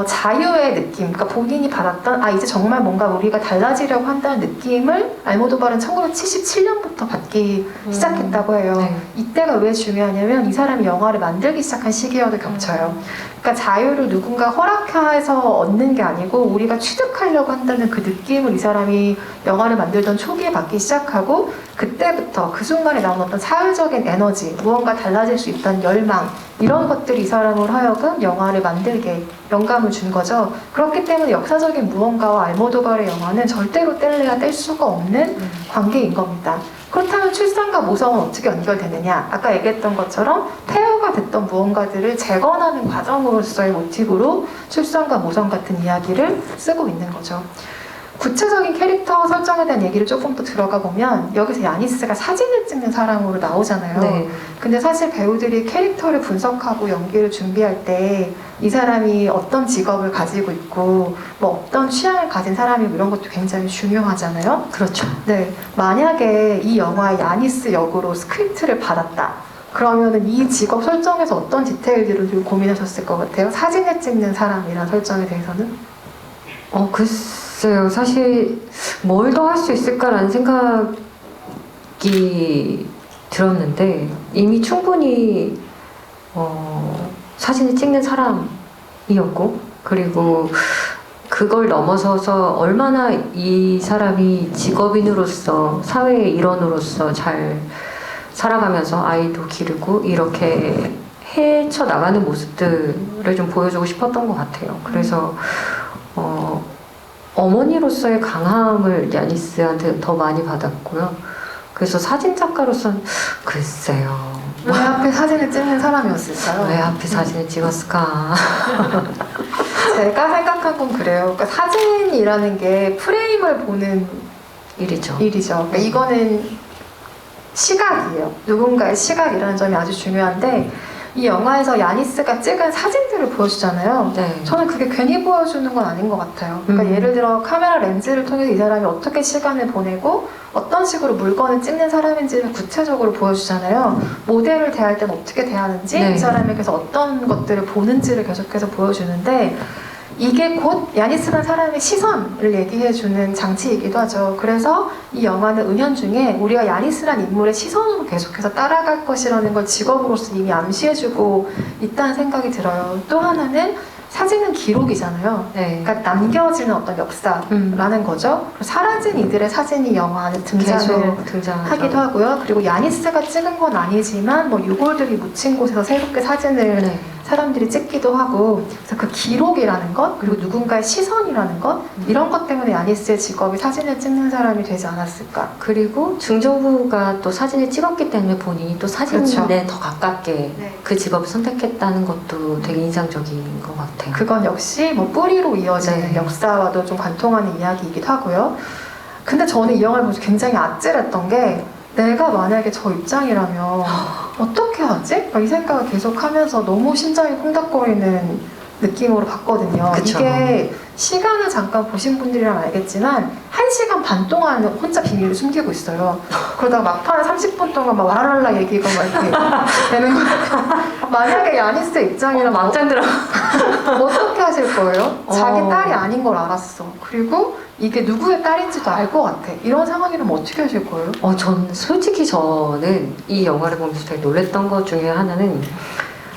자유의 느낌, 그러니까 본인이 받았던 이제 정말 뭔가 우리가 달라지려고 한다는 느낌을 알모도바르는 1977년부터 받기 시작했다고 해요. 네. 이때가 왜 중요하냐면 이 사람이 영화를 만들기 시작한 시기와도 겹쳐요. 그러니까 자유를 누군가 허락해서 얻는 게 아니고 우리가 취득하려고 한다는 그 느낌을 이 사람이 영화를 만들던 초기에 받기 시작하고 그때부터 그 순간에 나온 어떤 사회적인 에너지, 무언가 달라질 수 있다는 열망 이런 것들이 이 사람으로 하여금 영화를 만들게 영감을 준 거죠. 그렇기 때문에 역사적인 무언가와 알모도바르의 영화는 절대로 뗄래야 뗄 수가 없는 관계인 겁니다. 그렇다면 출산과 모성은 어떻게 연결되느냐? 아까 얘기했던 것처럼 폐허가 됐던 무언가들을 재건하는 과정으로서의 모티브로 출산과 모성 같은 이야기를 쓰고 있는 거죠. 구체적인 캐릭터 설정에 대한 얘기를 조금 더 들어가 보면 여기서 야니스가 사진을 찍는 사람으로 나오잖아요. 네. 근데 사실 배우들이 캐릭터를 분석하고 연기를 준비할 때 이 사람이 어떤 직업을 가지고 있고 뭐 어떤 취향을 가진 사람이고 이런 것도 굉장히 중요하잖아요. 그렇죠. 네, 만약에 이 영화의 야니스 역으로 스크립트를 받았다. 그러면은 이 직업 설정에서 어떤 디테일들을 좀 고민하셨을 것 같아요? 사진을 찍는 사람이란 설정에 대해서는? 글쎄요. 사실 뭘 더 할 수 있을까라는 생각이 들었는데 이미 충분히 사진을 찍는 사람이었고, 그리고 그걸 넘어서서 얼마나 이 사람이 직업인으로서 사회의 일원으로서 잘 살아가면서 아이도 기르고 이렇게 헤쳐나가는 모습들을 좀 보여주고 싶었던 것 같아요. 그래서 어머니로서의 강함을 야니스한테 더 많이 받았고요. 그래서 사진작가로서는 글쎄요. 왜 앞에 사진을 찍는 사람이었을까요? 왜 앞에 사진을 찍었을까? 제가 생각한 건 그래요. 그러니까 사진이라는 게 프레임을 보는 일이죠. 그러니까 이거는 시각이에요. 누군가의 시각이라는 점이 아주 중요한데 이 영화에서 야니스가 찍은 사진들을 보여주잖아요. 네. 저는 그게 괜히 보여주는 건 아닌 것 같아요. 그러니까 예를 들어 카메라 렌즈를 통해서 이 사람이 어떻게 시간을 보내고 어떤 식으로 물건을 찍는 사람인지를 구체적으로 보여주잖아요. 모델을 대할 때는 어떻게 대하는지, 네. 이 사람에게서 어떤 것들을 보는지를 계속해서 보여주는데 이게 곧 야니스라는 사람의 시선을 얘기해주는 장치이기도 하죠. 그래서 이 영화는 은연중에 우리가 야니스라는 인물의 시선으로 계속해서 따라갈 것이라는 걸 직업으로서 이미 암시해주고 있다는 생각이 들어요. 또 하나는 사진은 기록이잖아요. 네. 그러니까 남겨지는 어떤 역사라는 거죠. 그리고 사라진 이들의 사진이 영화 안에 등장을 계속 등장하죠. 하기도 하고요. 그리고 야니스가 찍은 건 아니지만 뭐 유골들이 묻힌 곳에서 새롭게 사진을 네. 사람들이 찍기도 하고, 그래서 그 기록이라는 것, 그리고 누군가의 시선이라는 것, 이런 것 때문에 야니스의 직업이 사진을 찍는 사람이 되지 않았을까. 그리고 중정부가 또 사진을 찍었기 때문에 본인이 또 사진에 그렇죠. 더 가깝게 네. 그 직업을 선택했다는 것도 되게 인상적인 것 같아요. 그건 역시 뭐 뿌리로 이어지는 네. 역사와도 좀 관통하는 이야기이기도 하고요. 근데 저는 이 영화를 보면서 굉장히 아찔했던 게, 내가 만약에 저 입장이라면 어떻게 하지? 이 생각을 계속하면서 너무 심장이 콩닥거리는 느낌으로 봤거든요. 그쵸. 이게 시간을 잠깐 보신 분들이라면 알겠지만 1시간 반 동안 혼자 비밀을 숨기고 있어요. 그러다가 막판에 30분 동안 막 와랄라 얘기가 막 이렇게 되는 거예요. 만약에 야니스 입장이라면 막장 들어. 어떻게 하실 거예요? 자기 어. 딸이 아닌 걸 알았어. 그리고 이게 누구의 딸인지도 알 것 같아. 이런 상황이라면 어떻게 하실 거예요? 솔직히 저는 이 영화를 보면서 되게 놀랬던 것 중에 하나는,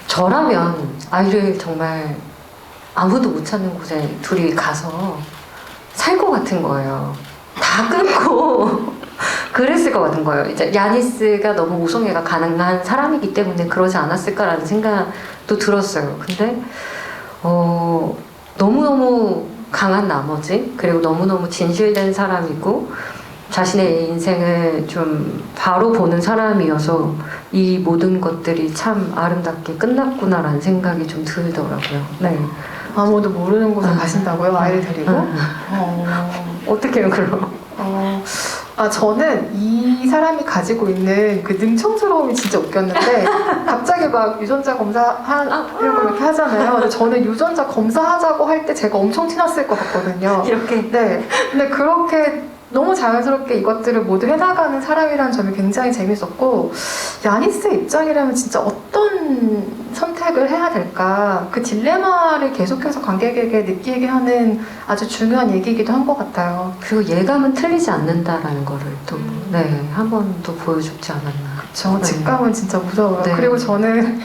저라면 아이를 정말 아무도 못 찾는 곳에 둘이 가서 살 것 같은 거예요. 다 끊고 그랬을 것 같은 거예요. 이제 야니스가 너무 모성애가 가능한 사람이기 때문에 그러지 않았을까라는 생각도 들었어요. 근데 너무너무 강한 나머지, 그리고 너무너무 진실된 사람이고 자신의 인생을 좀 바로 보는 사람이어서 이 모든 것들이 참 아름답게 끝났구나라는 생각이 좀 들더라고요. 네. 아무도 모르는 곳에 가신다고요? 아이를 데리고? 어떻게 해요, 그럼? 저는 이 사람이 가지고 있는 그 능청스러움이 진짜 웃겼는데, 갑자기 막 유전자 검사하려고 이렇게 하잖아요. 근데 저는 유전자 검사하자고 할 때 제가 엄청 티났을 것 같거든요. 이렇게. 네. 근데 그렇게 너무 자연스럽게 이것들을 모두 해나가는 사람이라는 점이 굉장히 재밌었고, 야니스의 입장이라면 진짜 어떤 선택을 해야 될까, 그 딜레마를 계속해서 관객에게 느끼게 하는 아주 중요한 얘기이기도 한 것 같아요. 그리고 예감은 틀리지 않는다라는 거를 또, 네, 한 번 더 보여줬지 않았나. 저 네. 직감은 진짜 무서워요. 네. 그리고 저는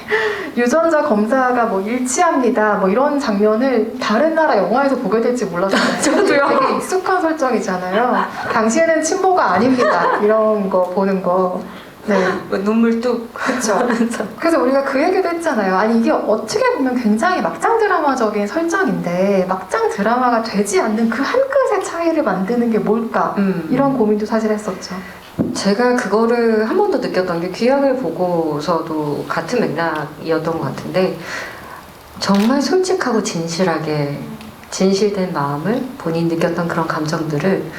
유전자 검사가 뭐 일치합니다, 뭐 이런 장면을 다른 나라 영화에서 보게 될지 몰랐어요. 저도요. 되게 익숙한 설정이잖아요. 당신은 친모가 아닙니다, 이런 거 보는 거. 네. 눈물 뚝. 그렇죠. 그래서 우리가 그 얘기도 했잖아요. 아니 이게 어떻게 보면 굉장히 막장 드라마적인 설정인데 막장 드라마가 되지 않는 그 한 끗의 차이를 만드는 게 뭘까? 이런 고민도 사실 했었죠. 제가 그거를 한 번 더 느꼈던 게, 귀향을 보고서도 같은 맥락이었던 것 같은데, 정말 솔직하고 진실하게 진실된 마음을 본인 느꼈던 그런 감정들을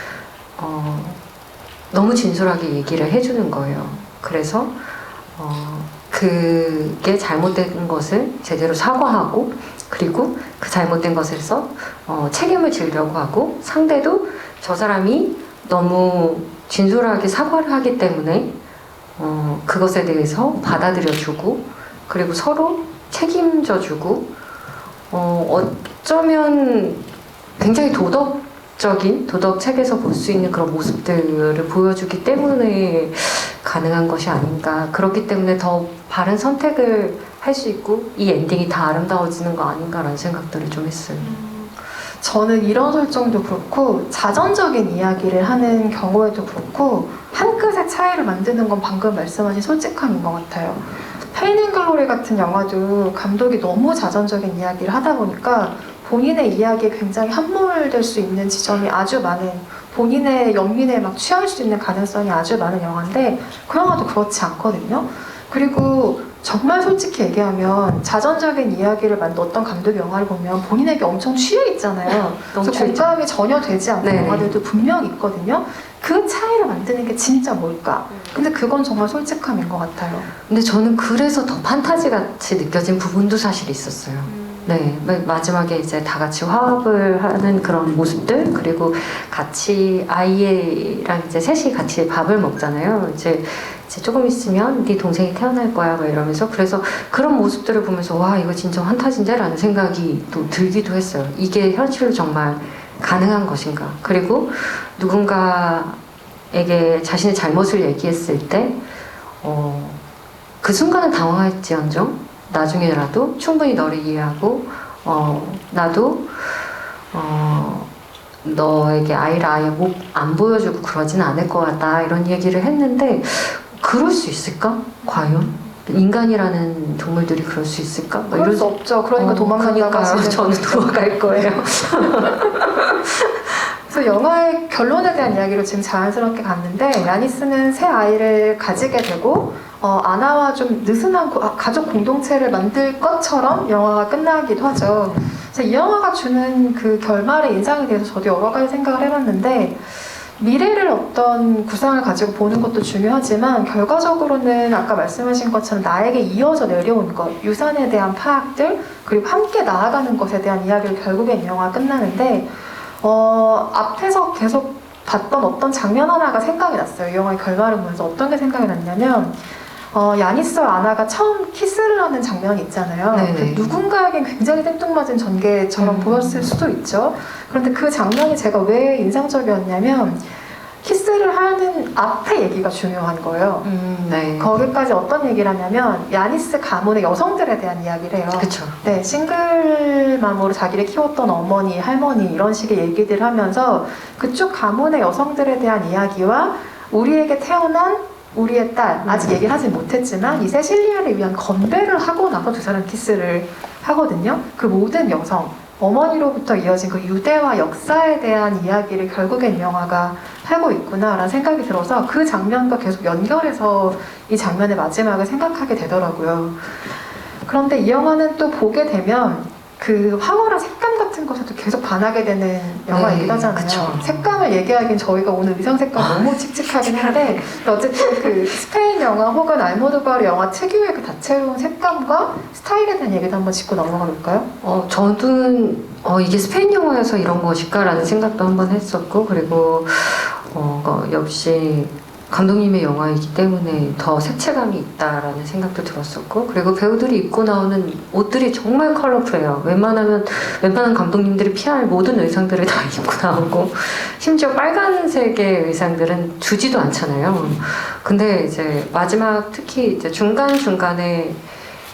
너무 진솔하게 얘기를 해주는 거예요. 그래서 그게 잘못된 것을 제대로 사과하고, 그리고 그 잘못된 것에서 책임을 지려고 하고, 상대도 저 사람이 너무 진솔하게 사과를 하기 때문에 그것에 대해서 받아들여주고 그리고 서로 책임져주고 어쩌면 굉장히 도덕 책에서 볼 수 있는 그런 모습들을 보여주기 때문에 가능한 것이 아닌가. 그렇기 때문에 더 바른 선택을 할 수 있고 이 엔딩이 다 아름다워지는 거 아닌가라는 생각들을 좀 했어요. 저는 이런 설정도 그렇고 자전적인 이야기를 하는 경우에도 그렇고 한 끗의 차이를 만드는 건 방금 말씀하신 솔직함인 것 같아요. 페인 앤 글로리 같은 영화도 감독이 너무 자전적인 이야기를 하다 보니까 본인의 이야기에 굉장히 함몰될 수 있는 지점이 아주 많은, 본인의 연민에 막 취할 수 있는 가능성이 아주 많은 영화인데 그 영화도 그렇지 않거든요. 그리고 정말 솔직히 얘기하면 자전적인 이야기를 만든 어떤 감독의 영화를 보면 본인에게 엄청 취해 있잖아요. 그래서 공감이 전혀 되지 않는 네네. 영화들도 분명히 있거든요. 그 차이를 만드는 게 진짜 뭘까? 근데 그건 정말 솔직함인 것 같아요. 근데 저는 그래서 더 판타지 같이 느껴진 부분도 사실 있었어요. 네, 마지막에 이제 다 같이 화합을 하는 그런 모습들, 그리고 같이 아이랑 이제 셋이 같이 밥을 먹잖아요. 이제 조금 있으면 네 동생이 태어날 거야, 막 이러면서. 그래서 그런 모습들을 보면서 와, 이거 진짜 환타지인데? 라는 생각이 또 들기도 했어요. 이게 현실로 정말 가능한 것인가? 그리고 누군가에게 자신의 잘못을 얘기했을 때, 그 순간은 당황할지언정 나중에라도 충분히 너를 이해하고 나도 너에게 아이를 아예 못 안 보여주고 그러진 않을 것 같다 이런 얘기를 했는데 그럴 수 있을까? 과연? 인간이라는 동물들이 그럴 수 있을까? 그럴 수 없죠. 그러니까 도망간다고 하시는 저는 도망갈 거예요. 그래서 영화의 결론에 대한 이야기로 지금 자연스럽게 갔는데 야니스는 새 아이를 가지게 되고 아나와 좀 느슨한 가족 공동체를 만들 것처럼 영화가 끝나기도 하죠. 그래서 이 영화가 주는 그 결말의 인상에 대해서 저도 여러 가지 생각을 해봤는데 미래를 어떤 구상을 가지고 보는 것도 중요하지만 결과적으로는 아까 말씀하신 것처럼 나에게 이어져 내려온 것, 유산에 대한 파악들 그리고 함께 나아가는 것에 대한 이야기를 결국엔 이 영화가 끝나는데 앞에서 계속 봤던 어떤 장면 하나가 생각이 났어요. 이 영화의 결말을 보면서 어떤 게 생각이 났냐면 야니스와 아나가 처음 키스를 하는 장면이 있잖아요. 그 누군가에겐 굉장히 생뚱맞은 전개처럼 보였을 수도 있죠. 그런데 그 장면이 제가 왜 인상적이었냐면 키스를 하는 앞에 얘기가 중요한 거예요. 네. 거기까지 어떤 얘기를 하냐면 야니스 가문의 여성들에 대한 이야기를 해요. 그쵸. 네, 싱글맘으로 자기를 키웠던 어머니, 할머니 이런 식의 얘기들을 하면서 그쪽 가문의 여성들에 대한 이야기와 우리에게 태어난 우리의 딸, 아직 얘기를 하지 못했지만 이 세실리아를 위한 건배를 하고 나서 두 사람 키스를 하거든요. 그 모든 여성, 어머니로부터 이어진 그 유대와 역사에 대한 이야기를 결국엔 영화가 하고 있구나라는 생각이 들어서 그 장면과 계속 연결해서 이 장면의 마지막을 생각하게 되더라고요. 그런데 이 영화는 또 보게 되면 그 황홀한 색감 같은 것에도 계속 반하게 되는 영화이기도 하잖아요. 그쵸. 색감을 얘기하긴 저희가 오늘 의상 색감 너무 칙칙하긴 한데 어쨌든 그 스페인 영화 혹은 알모도바르 영화 특유의 그 다채로운 색감과 스타일에 대한 얘기도 한번 짚고 넘어가 볼까요? 저는 이게 스페인 영화여서 이런 것일까라는 생각도 한번 했었고 그리고 역시 감독님의 영화이기 때문에 더 색채감이 있다라는 생각도 들었었고 그리고 배우들이 입고 나오는 옷들이 정말 컬러풀해요. 웬만한 감독님들이 피할 모든 의상들을 다 입고 나오고 심지어 빨간색의 의상들은 주지도 않잖아요. 근데 이제 마지막 특히 이제 중간중간에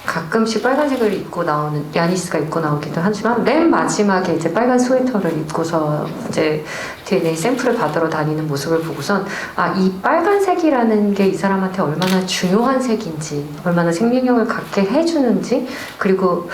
가끔씩 빨간색을 입고 나오는 야니스가 입고 나오기도 하지만 맨 마지막에 이제 빨간 스웨터를 입고서 이제 DNA 샘플을 받으러 다니는 모습을 보고선 이 빨간색이라는 게 이 사람한테 얼마나 중요한 색인지 얼마나 생명력을 갖게 해주는지 그리고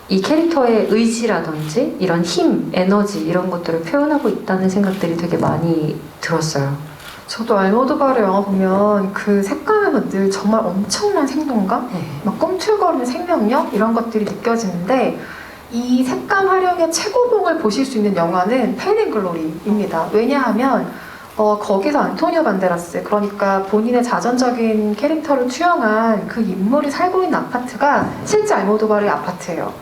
이 캐릭터의 의지라든지 이런 힘, 에너지 이런 것들을 표현하고 있다는 생각들이 되게 많이 들었어요. 저도 알모도바르 영화 보면 그 색감에서 늘 정말 엄청난 생동감? 막 꿈틀거리는 생명력? 이런 것들이 느껴지는데 이 색감 활용의 최고봉을 보실 수 있는 영화는 페인 앤 글로리입니다. 왜냐하면 거기서 안토니오 반데라스, 그러니까 본인의 자전적인 캐릭터를 투영한 그 인물이 살고 있는 아파트가 실제 알모도바르의 아파트예요.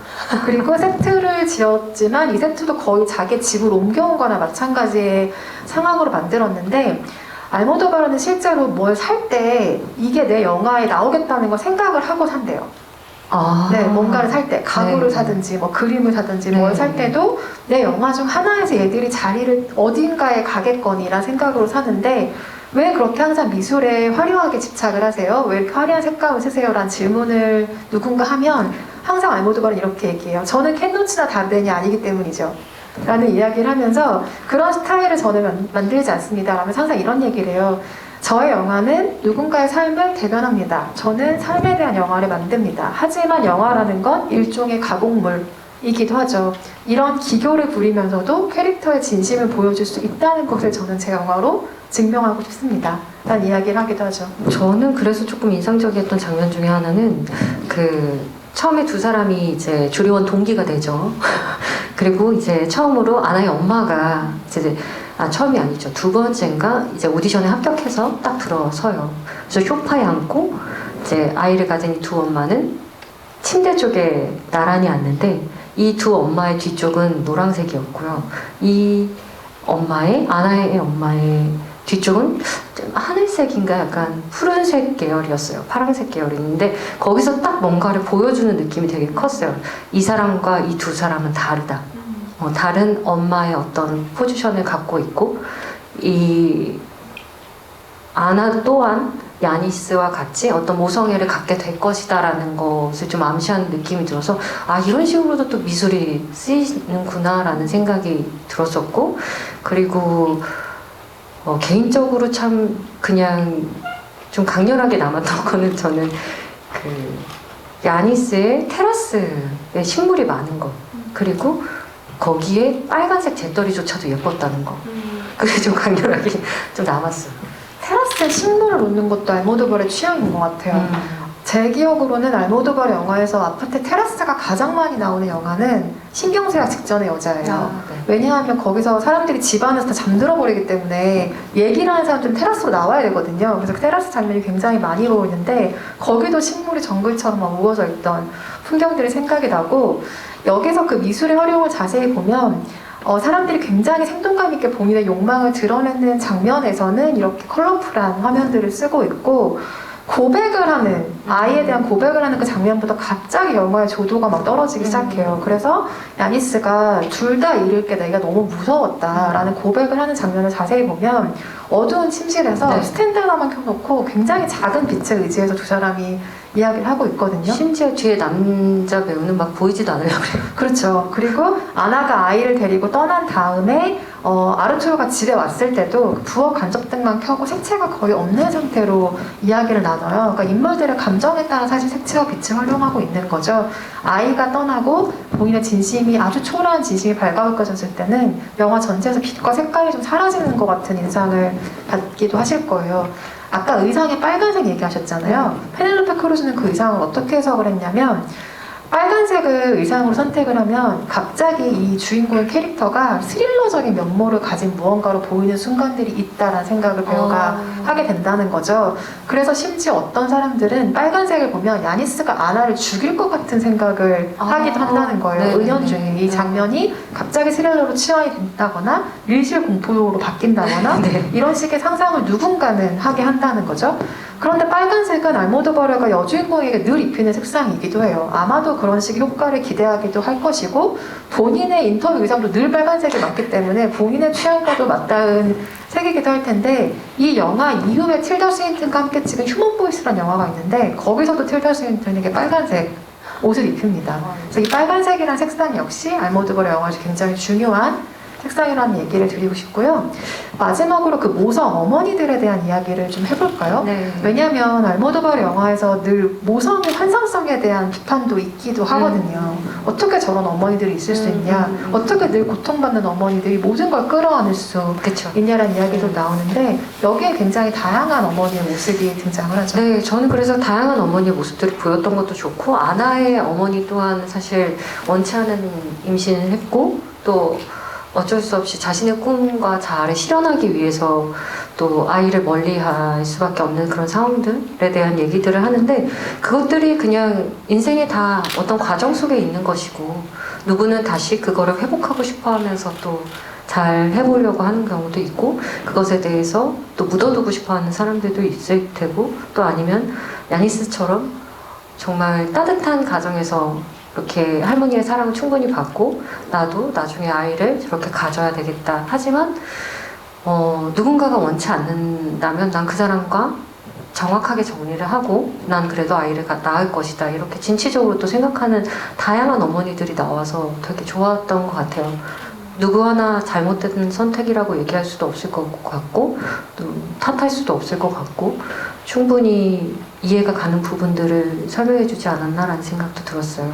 그리고 세트를 지었지만 이 세트도 거의 자기 집으로 옮겨온 거나 마찬가지의 상황으로 만들었는데 알모도바르는 실제로 뭘 살 때 이게 내 영화에 나오겠다는 걸 생각을 하고 산대요. 아. 네, 뭔가를 살 때 가구를 네. 사든지 뭐 그림을 사든지 네. 뭘 살 때도 내 영화 중 하나에서 얘들이 자리를 어딘가에 가겠거니라는 생각으로 사는데 왜 그렇게 항상 미술에 화려하게 집착을 하세요? 왜 이렇게 화려한 색감을 쓰세요? 라는 질문을 누군가 하면 항상 알모도바르는 이렇게 얘기해요. 저는 켄로치나 다르덴이 아니기 때문이죠. 라는 이야기를 하면서 그런 스타일을 저는 만들지 않습니다. 라면서 항상 이런 얘기를 해요. 저의 영화는 누군가의 삶을 대변합니다. 저는 삶에 대한 영화를 만듭니다. 하지만 영화라는 건 일종의 가공물이기도 하죠. 이런 기교를 부리면서도 캐릭터의 진심을 보여줄 수 있다는 것을 저는 제 영화로 증명하고 싶습니다. 라는 이야기를 하기도 하죠. 저는 그래서 조금 인상적이었던 장면 중에 하나는 처음에 두 사람이 이제 조리원 동기가 되죠. 그리고 이제 처음으로 아나의 엄마가 이제 처음이 아니죠. 두 번째인가 이제 오디션에 합격해서 딱 들어서요. 그래서 소파에 앉고 이제 아이를 가진 이 두 엄마는 침대 쪽에 나란히 앉는데 이 두 엄마의 뒤쪽은 노란색이었고요. 이 아나의 엄마의 뒤쪽은 좀 하늘색인가 약간 푸른색 계열이었어요. 파란색 계열인데 거기서 딱 뭔가를 보여주는 느낌이 되게 컸어요. 이 사람과 이 두 사람은 다르다. 다른 엄마의 어떤 포지션을 갖고 있고 이 아나 또한 야니스와 같이 어떤 모성애를 갖게 될 것이다라는 것을 좀 암시하는 느낌이 들어서 이런 식으로도 또 미술이 쓰이는구나라는 생각이 들었었고 그리고 개인적으로 참 그냥 좀 강렬하게 남았던 거는 저는 야니스의 테라스에 식물이 많은 거 그리고 거기에 빨간색 재떨이조차도 예뻤다는 거 그게 좀 강렬하게 좀 남았어요. 테라스에 식물을 놓는 것도 알모도바르의 취향인 것 같아요. 제 기억으로는 알모도바르 영화에서 아파트 테라스가 가장 많이 나오는 영화는 신경쇠약 직전의 여자예요. 네. 왜냐하면 거기서 사람들이 집 안에서 다 잠들어 버리기 때문에 얘기를 하는 사람들은 테라스로 나와야 되거든요. 그래서 그 테라스 장면이 굉장히 많이 보이는데 거기도 식물이 정글처럼 막 우거져 있던 풍경들이 생각이 나고 여기서 그 미술의 활용을 자세히 보면 사람들이 굉장히 생동감 있게 본인의 욕망을 드러내는 장면에서는 이렇게 컬러풀한 화면들을 쓰고 있고 고백을 하는 아이에 대한 고백을 하는 그 장면부터 갑자기 영화의 조도가 막 떨어지기 시작해요. 그래서 야니스가 둘 다 잃을 게 내가 너무 무서웠다라는 고백을 하는 장면을 자세히 보면 어두운 침실에서 네. 스탠드 하나만 켜놓고 굉장히 작은 빛에 의지해서 두 사람이 이야기를 하고 있거든요. 심지어 뒤에 남자 배우는 막 보이지도 않으려고 그래요. 그렇죠. 그리고 아나가 아이를 데리고 떠난 다음에 아르투로가 집에 왔을 때도 부엌 간접등만 켜고 색채가 거의 없는 상태로 이야기를 나눠요. 그러니까 인물들의 감정에 따라 사실 색채와 빛을 활용하고 있는 거죠. 아이가 떠나고 본인의 진심이 아주 초라한 진심이 발각해졌을 때는 영화 전체에서 빛과 색깔이 좀 사라지는 것 같은 인상을 받기도 하실 거예요. 아까 의상에 빨간색 얘기하셨잖아요. 페넬로페 크루즈는 그 의상을 어떻게 해석을 했냐면 빨간색을 의상으로 선택을 하면 갑자기 이 주인공의 캐릭터가 스릴러적인 면모를 가진 무언가로 보이는 순간들이 있다라는 생각을 배우가 하게 된다는 거죠. 그래서 심지어 어떤 사람들은 빨간색을 보면 야니스가 아나를 죽일 것 같은 생각을 하기도 한다는 거예요. 네, 은연중에 네, 이 장면이 갑자기 스릴러로 치환이 된다거나 밀실 공포로 바뀐다거나 네. 이런 식의 상상을 누군가는 하게 한다는 거죠. 그런데 빨간색은 알모도바르가 여주인공에게 늘 입히는 색상이기도 해요. 아마도 그런 식의 효과를 기대하기도 할 것이고 본인의 인터뷰 의상도 늘 빨간색이 맞기 때문에 본인의 취향과도 맞닿은 색이기도 할 텐데 이 영화 이후에 틸다 스윈튼과 함께 찍은 휴먼 보이스라는 영화가 있는데 거기서도 틸다 스윈튼에게 빨간색 옷을 입힙니다. 그래서 이 빨간색이라는 색상 역시 알모도바르 영화 중 굉장히 중요한 색상이라는 얘기를 드리고 싶고요. 마지막으로 그 모성 어머니들에 대한 이야기를 좀 해볼까요? 네. 왜냐하면 알모도바르 영화에서 늘 모성의 환상성에 대한 비판도 있기도 하거든요. 어떻게 저런 어머니들이 있을 수 있냐? 어떻게 늘 고통받는 어머니들이 모든 걸 끌어안을 수 그쵸. 있냐라는 이야기도 나오는데 여기에 굉장히 다양한 어머니의 모습이 등장을 하죠. 네, 저는 그래서 다양한 어머니의 모습들이 보였던 것도 좋고 아나의 어머니 또한 사실 원치 않은 임신을 했고 또 어쩔 수 없이 자신의 꿈과 자아를 실현하기 위해서 또 아이를 멀리할 수밖에 없는 그런 상황들에 대한 얘기들을 하는데 그것들이 그냥 인생의 다 어떤 과정 속에 있는 것이고 누구는 다시 그거를 회복하고 싶어 하면서 또 잘 해보려고 하는 경우도 있고 그것에 대해서 또 묻어두고 싶어하는 사람들도 있을 테고 또 아니면 야니스처럼 정말 따뜻한 가정에서 이렇게 할머니의 사랑을 충분히 받고 나도 나중에 아이를 저렇게 가져야 되겠다 하지만 누군가가 원치 않는다면 난 그 사람과 정확하게 정리를 하고 난 그래도 아이를 낳을 것이다 이렇게 진취적으로 또 생각하는 다양한 어머니들이 나와서 되게 좋았던 것 같아요. 누구 하나 잘못된 선택이라고 얘기할 수도 없을 것 같고 또 탓할 수도 없을 것 같고 충분히 이해가 가는 부분들을 설명해 주지 않았나라는 생각도 들었어요.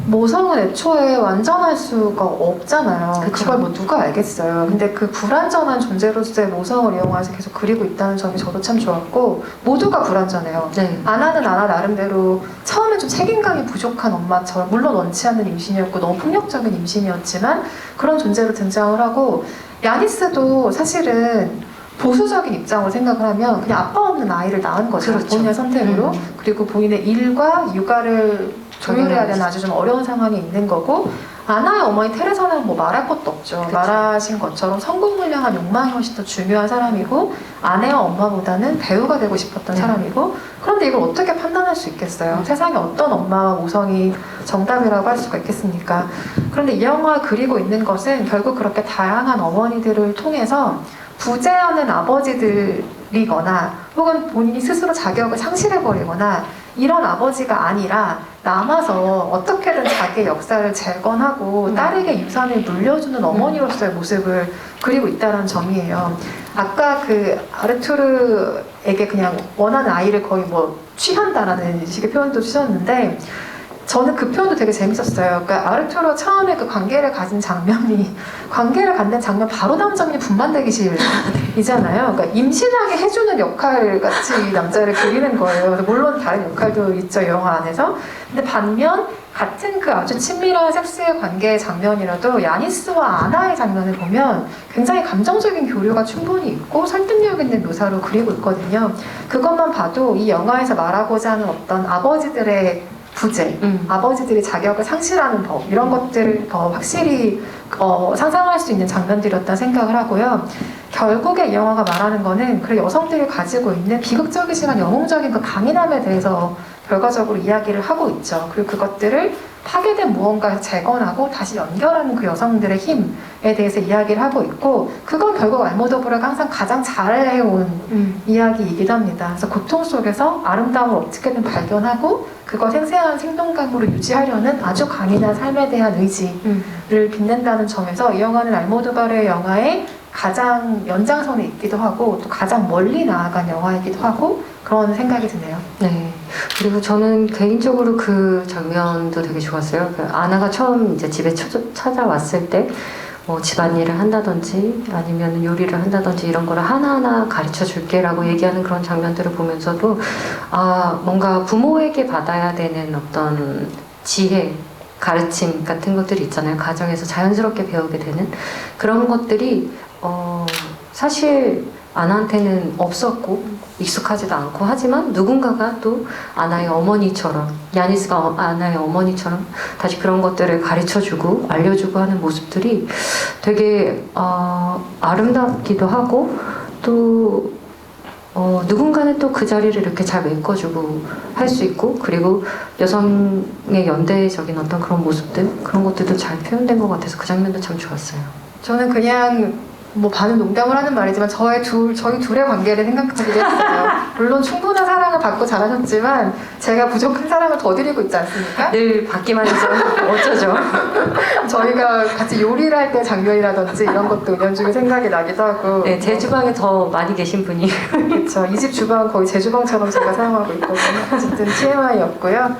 모성은 애초에 완전할 수가 없잖아요. 그쵸. 그걸 뭐 누가 알겠어요. 근데 그 불완전한 존재로서의 모성을 이용해서 계속 그리고 있다는 점이 저도 참 좋았고 모두가 불완전해요. 네. 아나는 아나 나름대로 처음에 좀 책임감이 부족한 엄마처럼 물론 원치 않는 임신이었고 너무 폭력적인 임신이었지만 그런 존재로 등장을 하고 야니스도 사실은 보수적인 입장으로 생각을 하면 그냥 아빠 없는 아이를 낳은 거죠. 그렇죠. 본인의 선택으로. 그리고 본인의 일과 육아를 조율해야 되는 아주 좀 어려운 상황이 있는 거고 아나의 어머니 테레사는 뭐 말할 것도 없죠. 그쵸. 말하신 것처럼 성공을 향한 욕망이 훨씬 더 중요한 사람이고 아내와 엄마보다는 배우가 되고 싶었던 네. 사람이고 그런데 이걸 어떻게 판단할 수 있겠어요? 세상에 어떤 엄마와 모성이 정답이라고 할 수가 있겠습니까? 그런데 이 영화 그리고 있는 것은 결국 그렇게 다양한 어머니들을 통해서 부재하는 아버지들이거나 혹은 본인이 스스로 자격을 상실해버리거나 이런 아버지가 아니라 남아서 어떻게든 자기의 역사를 재건하고 딸에게 유산을 물려주는 어머니로서의 모습을 그리고 있다는 점이에요. 아까 그 아르투르에게 그냥 원하는 아이를 거의 뭐 취한다라는 식의 표현도 쓰셨는데 저는 그 표현도 되게 재밌었어요. 그러니까 아르투르 처음에 그 관계를 가진 장면이 관계를 갖는 장면 바로 다음 장면이 분만대기실이잖아요. 그러니까 임신하게 해주는 역할 같이 이 남자를 그리는 거예요. 물론 다른 역할도 있죠, 영화 안에서. 근데 반면 같은 그 아주 친밀한 섹스의 관계의 장면이라도 야니스와 아나의 장면을 보면 굉장히 감정적인 교류가 충분히 있고 설득력 있는 묘사로 그리고 있거든요. 그것만 봐도 이 영화에서 말하고자 하는 어떤 아버지들의 부재, 아버지들이 자격을 상실하는 법 이런 것들을 더 확실히 상상할 수 있는 장면들이었다 생각을 하고요. 결국에 이 영화가 말하는 거는 그 여성들이 가지고 있는 비극적이지만 영웅적인 그 강인함에 대해서 결과적으로 이야기를 하고 있죠. 그리고 그것들을 파괴된 무언가에서 재건하고 다시 연결하는 그 여성들의 힘에 대해서 이야기를 하고 있고 그건 결국 알모도바르가 항상 가장 잘해온 이야기이기도 합니다. 그래서 고통 속에서 아름다움을 어떻게든 발견하고 그걸 생생한 생동감으로 유지하려는 아주 강인한 삶에 대한 의지를 빛낸다는 점에서 이 영화는 알모도바르의 영화의 가장 연장선에 있기도 하고 또 가장 멀리 나아간 영화이기도 하고 그런 생각이 드네요. 네. 그리고 저는 개인적으로 그 장면도 되게 좋았어요. 그 아나가 처음 이제 집에 찾아왔을 때 뭐 집안일을 한다든지 아니면 요리를 한다든지 이런 거를 하나하나 가르쳐 줄게라고 얘기하는 그런 장면들을 보면서도 뭔가 부모에게 받아야 되는 어떤 지혜, 가르침 같은 것들이 있잖아요. 가정에서 자연스럽게 배우게 되는 그런 것들이 사실 아나한테는 없었고 익숙하지도 않고 하지만 누군가가 또 아나의 어머니처럼 야니스가 아나의 어머니처럼 다시 그런 것들을 가르쳐주고 알려주고 하는 모습들이 되게 아름답기도 하고 또 누군가는 또 그 자리를 이렇게 잘 메꿔주고 할 수 있고 그리고 여성의 연대적인 어떤 그런 모습들 그런 것들도 잘 표현된 것 같아서 그 장면도 참 좋았어요. 저는 그냥 뭐 반은 농담을 하는 말이지만 저희 둘의 관계를 생각하기도 했어요. 물론 충분한 사랑을 받고 자라셨지만 제가 부족한 사랑을 더 드리고 있지 않습니까? 늘 받기만 해서 어쩌죠? 저희가 같이 요리를 할 때 장면이라든지 이런 것도 은연중에 생각이 나기도 하고 네, 제 주방에 더 많이 계신 분이 그렇죠. 이 집 주방 거의 제 주방처럼 제가 사용하고 있거든요. 어쨌든 TMI였고요.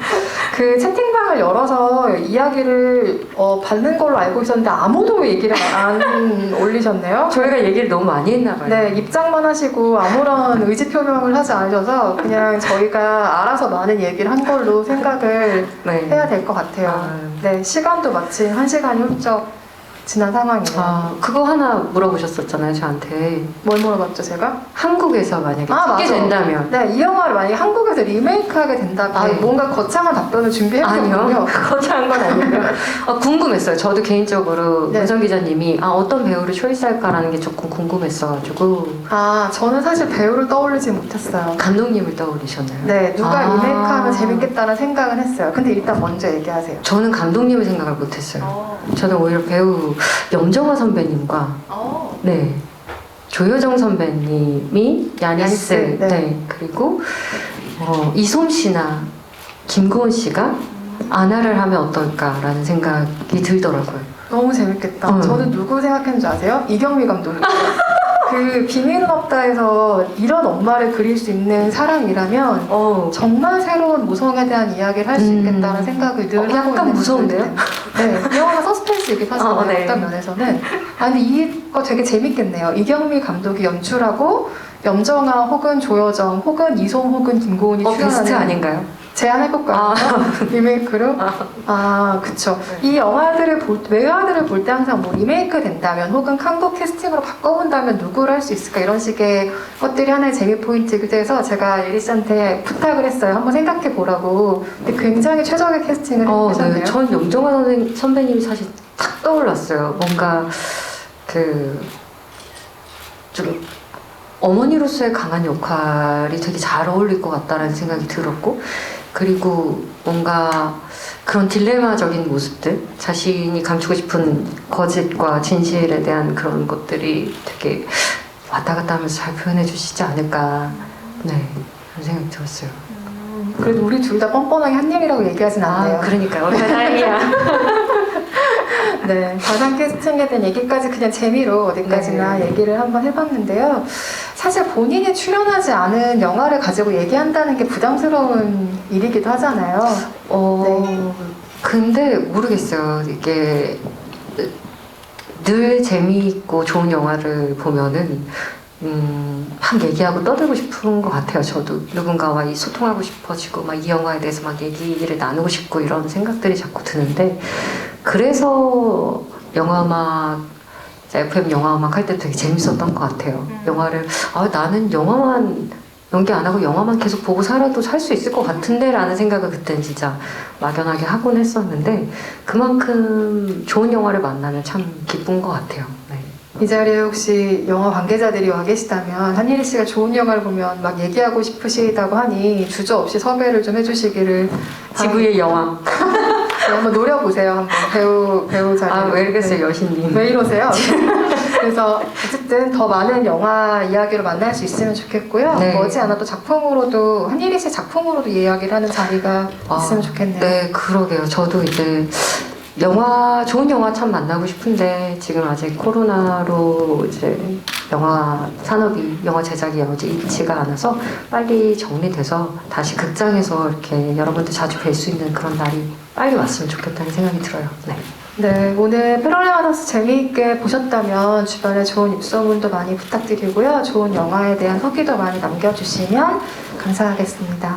그 채팅방을 열어서 이야기를 받는 걸로 알고 있었는데 아무도 얘기를 안 올리셨네요. 저희가 얘기를 너무 많이 했나 봐요. 네, 입장만 하시고 아무런 의지 표명을 하지 않으셔서 그냥 저희가 알아서 많은 얘기를 한 걸로 생각을 네. 해야 될 것 같아요. 네, 시간도 마침 1시간이 훌쩍 지난 상황이에요. 아, 그거 하나 물어보셨었잖아요, 저한테. 뭘 물어봤죠, 제가? 한국에서 만약에 찍게 맞아. 된다면. 네, 이 영화를 만약에 한국에서 리메이크하게 된다면 네. 뭔가 거창한 답변을 준비했거든요. 아니요, 거창한 건 아니고요. 궁금했어요. 저도 개인적으로 네. 문성 기자님이 어떤 배우를 초이스할까라는 게 조금 궁금했어가지고 저는 사실 배우를 떠올리지 못했어요. 감독님을 떠올리셨나요? 네, 누가 아. 리메이크하면 재밌겠다는 생각은 했어요. 근데 일단 먼저 얘기하세요. 저는 감독님을 생각을 못했어요. 저는 오히려 배우 염정아 선배님과 네 조효정 선배님이 야니스, 야니스, 네. 네. 그리고 이솜 씨나 김고은 씨가 아나를 하면 어떨까라는 생각이 들더라고요. 너무 재밌겠다. 저는 누구 생각했는지 아세요? 이경미 감독님. 그 비밀은 없다에서 이런 엄마를 그릴 수 있는 사람이라면 정말 새로운 모성에 대한 이야기를 할 수 있겠다는 생각을 늘 하고 약간 있는 무서운데요? 분들인데. 네, 이 영화가 서스펜스이긴 하잖아요. 네. 어떤 면에서는. 근데 이거 되게 재밌겠네요. 이경미 감독이 연출하고 염정아 혹은 조여정 혹은 이솜 혹은 김고은이 베스트 출연하는 아닌가요? 제안해볼까요? 리메이크로? 그쵸. 이 영화들을 외화들을 볼 때 항상 뭐 리메이크 된다면 혹은 한국 캐스팅으로 바꿔본다면 누구를 할 수 있을까 이런 식의 것들이 하나의 재미 포인트이기도 해서 제가 예리 씨한테 부탁을 했어요. 한번 생각해 보라고. 근데 굉장히 최적의 캐스팅을 해주셨네요. 네. 전 염정아 선배님이 사실 탁 떠올랐어요. 뭔가 좀 어머니로서의 강한 역할이 되게 잘 어울릴 것 같다라는 생각이 들었고, 그리고 뭔가 그런 딜레마적인 모습들, 자신이 감추고 싶은 거짓과 진실에 대한 그런 것들이 되게 왔다 갔다 하면서 잘 표현해 주시지 않을까, 네, 그런 생각이 들었어요. 그래도 우리 둘 다 뻔뻔하게 한 일이라고 얘기하진 않네요. 그러니까요. 다행이야. 네, 가상 캐스팅에 대한 얘기까지 그냥 재미로 어디까지나 얘기를 한번 해봤는데요. 사실 본인이 출연하지 않은 영화를 가지고 얘기한다는 게 부담스러운 일이기도 하잖아요. 네. 근데 모르겠어요. 이게 늘 재미있고 좋은 영화를 보면은 막 얘기하고 떠들고 싶은 것 같아요. 저도 누군가와 소통하고 싶어지고 막 이 영화에 대해서 막 얘기를 나누고 싶고 이런 생각들이 자꾸 드는데, 그래서 영화음악, FM 영화음악 할 때 되게 재밌었던 것 같아요. 영화를 나는 영화만 연기 안 하고 영화만 계속 보고 살아도 살 수 있을 것 같은데 라는 생각을 그때는 진짜 막연하게 하곤 했었는데, 그만큼 좋은 영화를 만나면 참 기쁜 것 같아요. 네. 이 자리에 혹시 영화 관계자들이 와 계시다면 한예리 씨가 좋은 영화를 보면 막 얘기하고 싶으시다고 하니 주저없이 섭외를 좀 해주시기를. 지구의 여왕. 네, 한번 노려보세요. 한번 배우 자리. 왜 이러겠어요, 여신님. 왜 이러세요? 그래서 어쨌든 더 많은 영화 이야기를 만날 수 있으면 좋겠고요. 네. 머지않아도 작품으로도 한예리 씨 작품으로도 이야기를 하는 자리가 있으면 좋겠네요. 네, 그러게요. 저도 이제 좋은 영화 참 만나고 싶은데 지금 아직 코로나로 이제 영화 산업이, 영화 제작이 아직 있지가 않아서 빨리 정리돼서 다시 극장에서 이렇게 여러분들 자주 뵐 수 있는 그런 날이 빨리 왔으면 좋겠다는 생각이 들어요. 네. 네, 오늘 패러레마너스 재미있게 보셨다면 주변에 좋은 입소문도 많이 부탁드리고요. 좋은 영화에 대한 후기도 많이 남겨주시면 감사하겠습니다.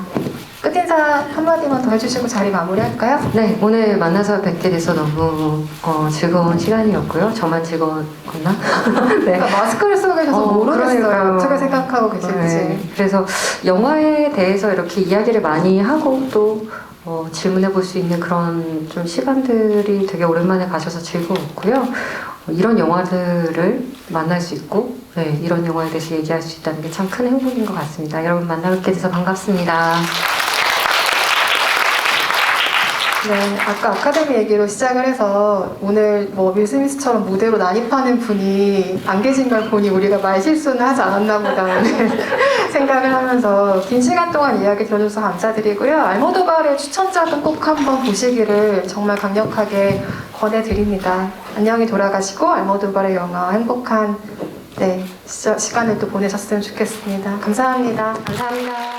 끝인사 한마디만 더 해주시고 자리 마무리할까요? 네, 오늘 만나서 뵙게 돼서 너무 즐거운 시간이었고요. 저만 즐거웠나? 네. 그러니까 마스크를 쓰고 계셔서 모르겠어요. 그러니까요. 어떻게 생각하고 계실지. 네, 그래서 영화에 대해서 이렇게 이야기를 많이 하고 또 질문해 볼 수 있는 그런 좀 시간들이 되게 오랜만에 가셔서 즐거웠고요. 이런 영화들을 만날 수 있고, 네, 이런 영화에 대해서 얘기할 수 있다는 게 참 큰 행복인 것 같습니다. 여러분 만나뵙게 돼서 반갑습니다. 네, 아까 아카데미 얘기로 시작을 해서 오늘 윌 스미스처럼 무대로 난입하는 분이 안 계신 걸 보니 우리가 말 실수는 하지 않았나 보다는 생각을 하면서 긴 시간 동안 이야기 들어줘서 감사드리고요. 알모도바르의 추천작은 꼭 한번 보시기를 정말 강력하게 권해드립니다. 안녕히 돌아가시고 알모도바르의 영화 행복한 시간을 또 보내셨으면 좋겠습니다. 감사합니다. 감사합니다.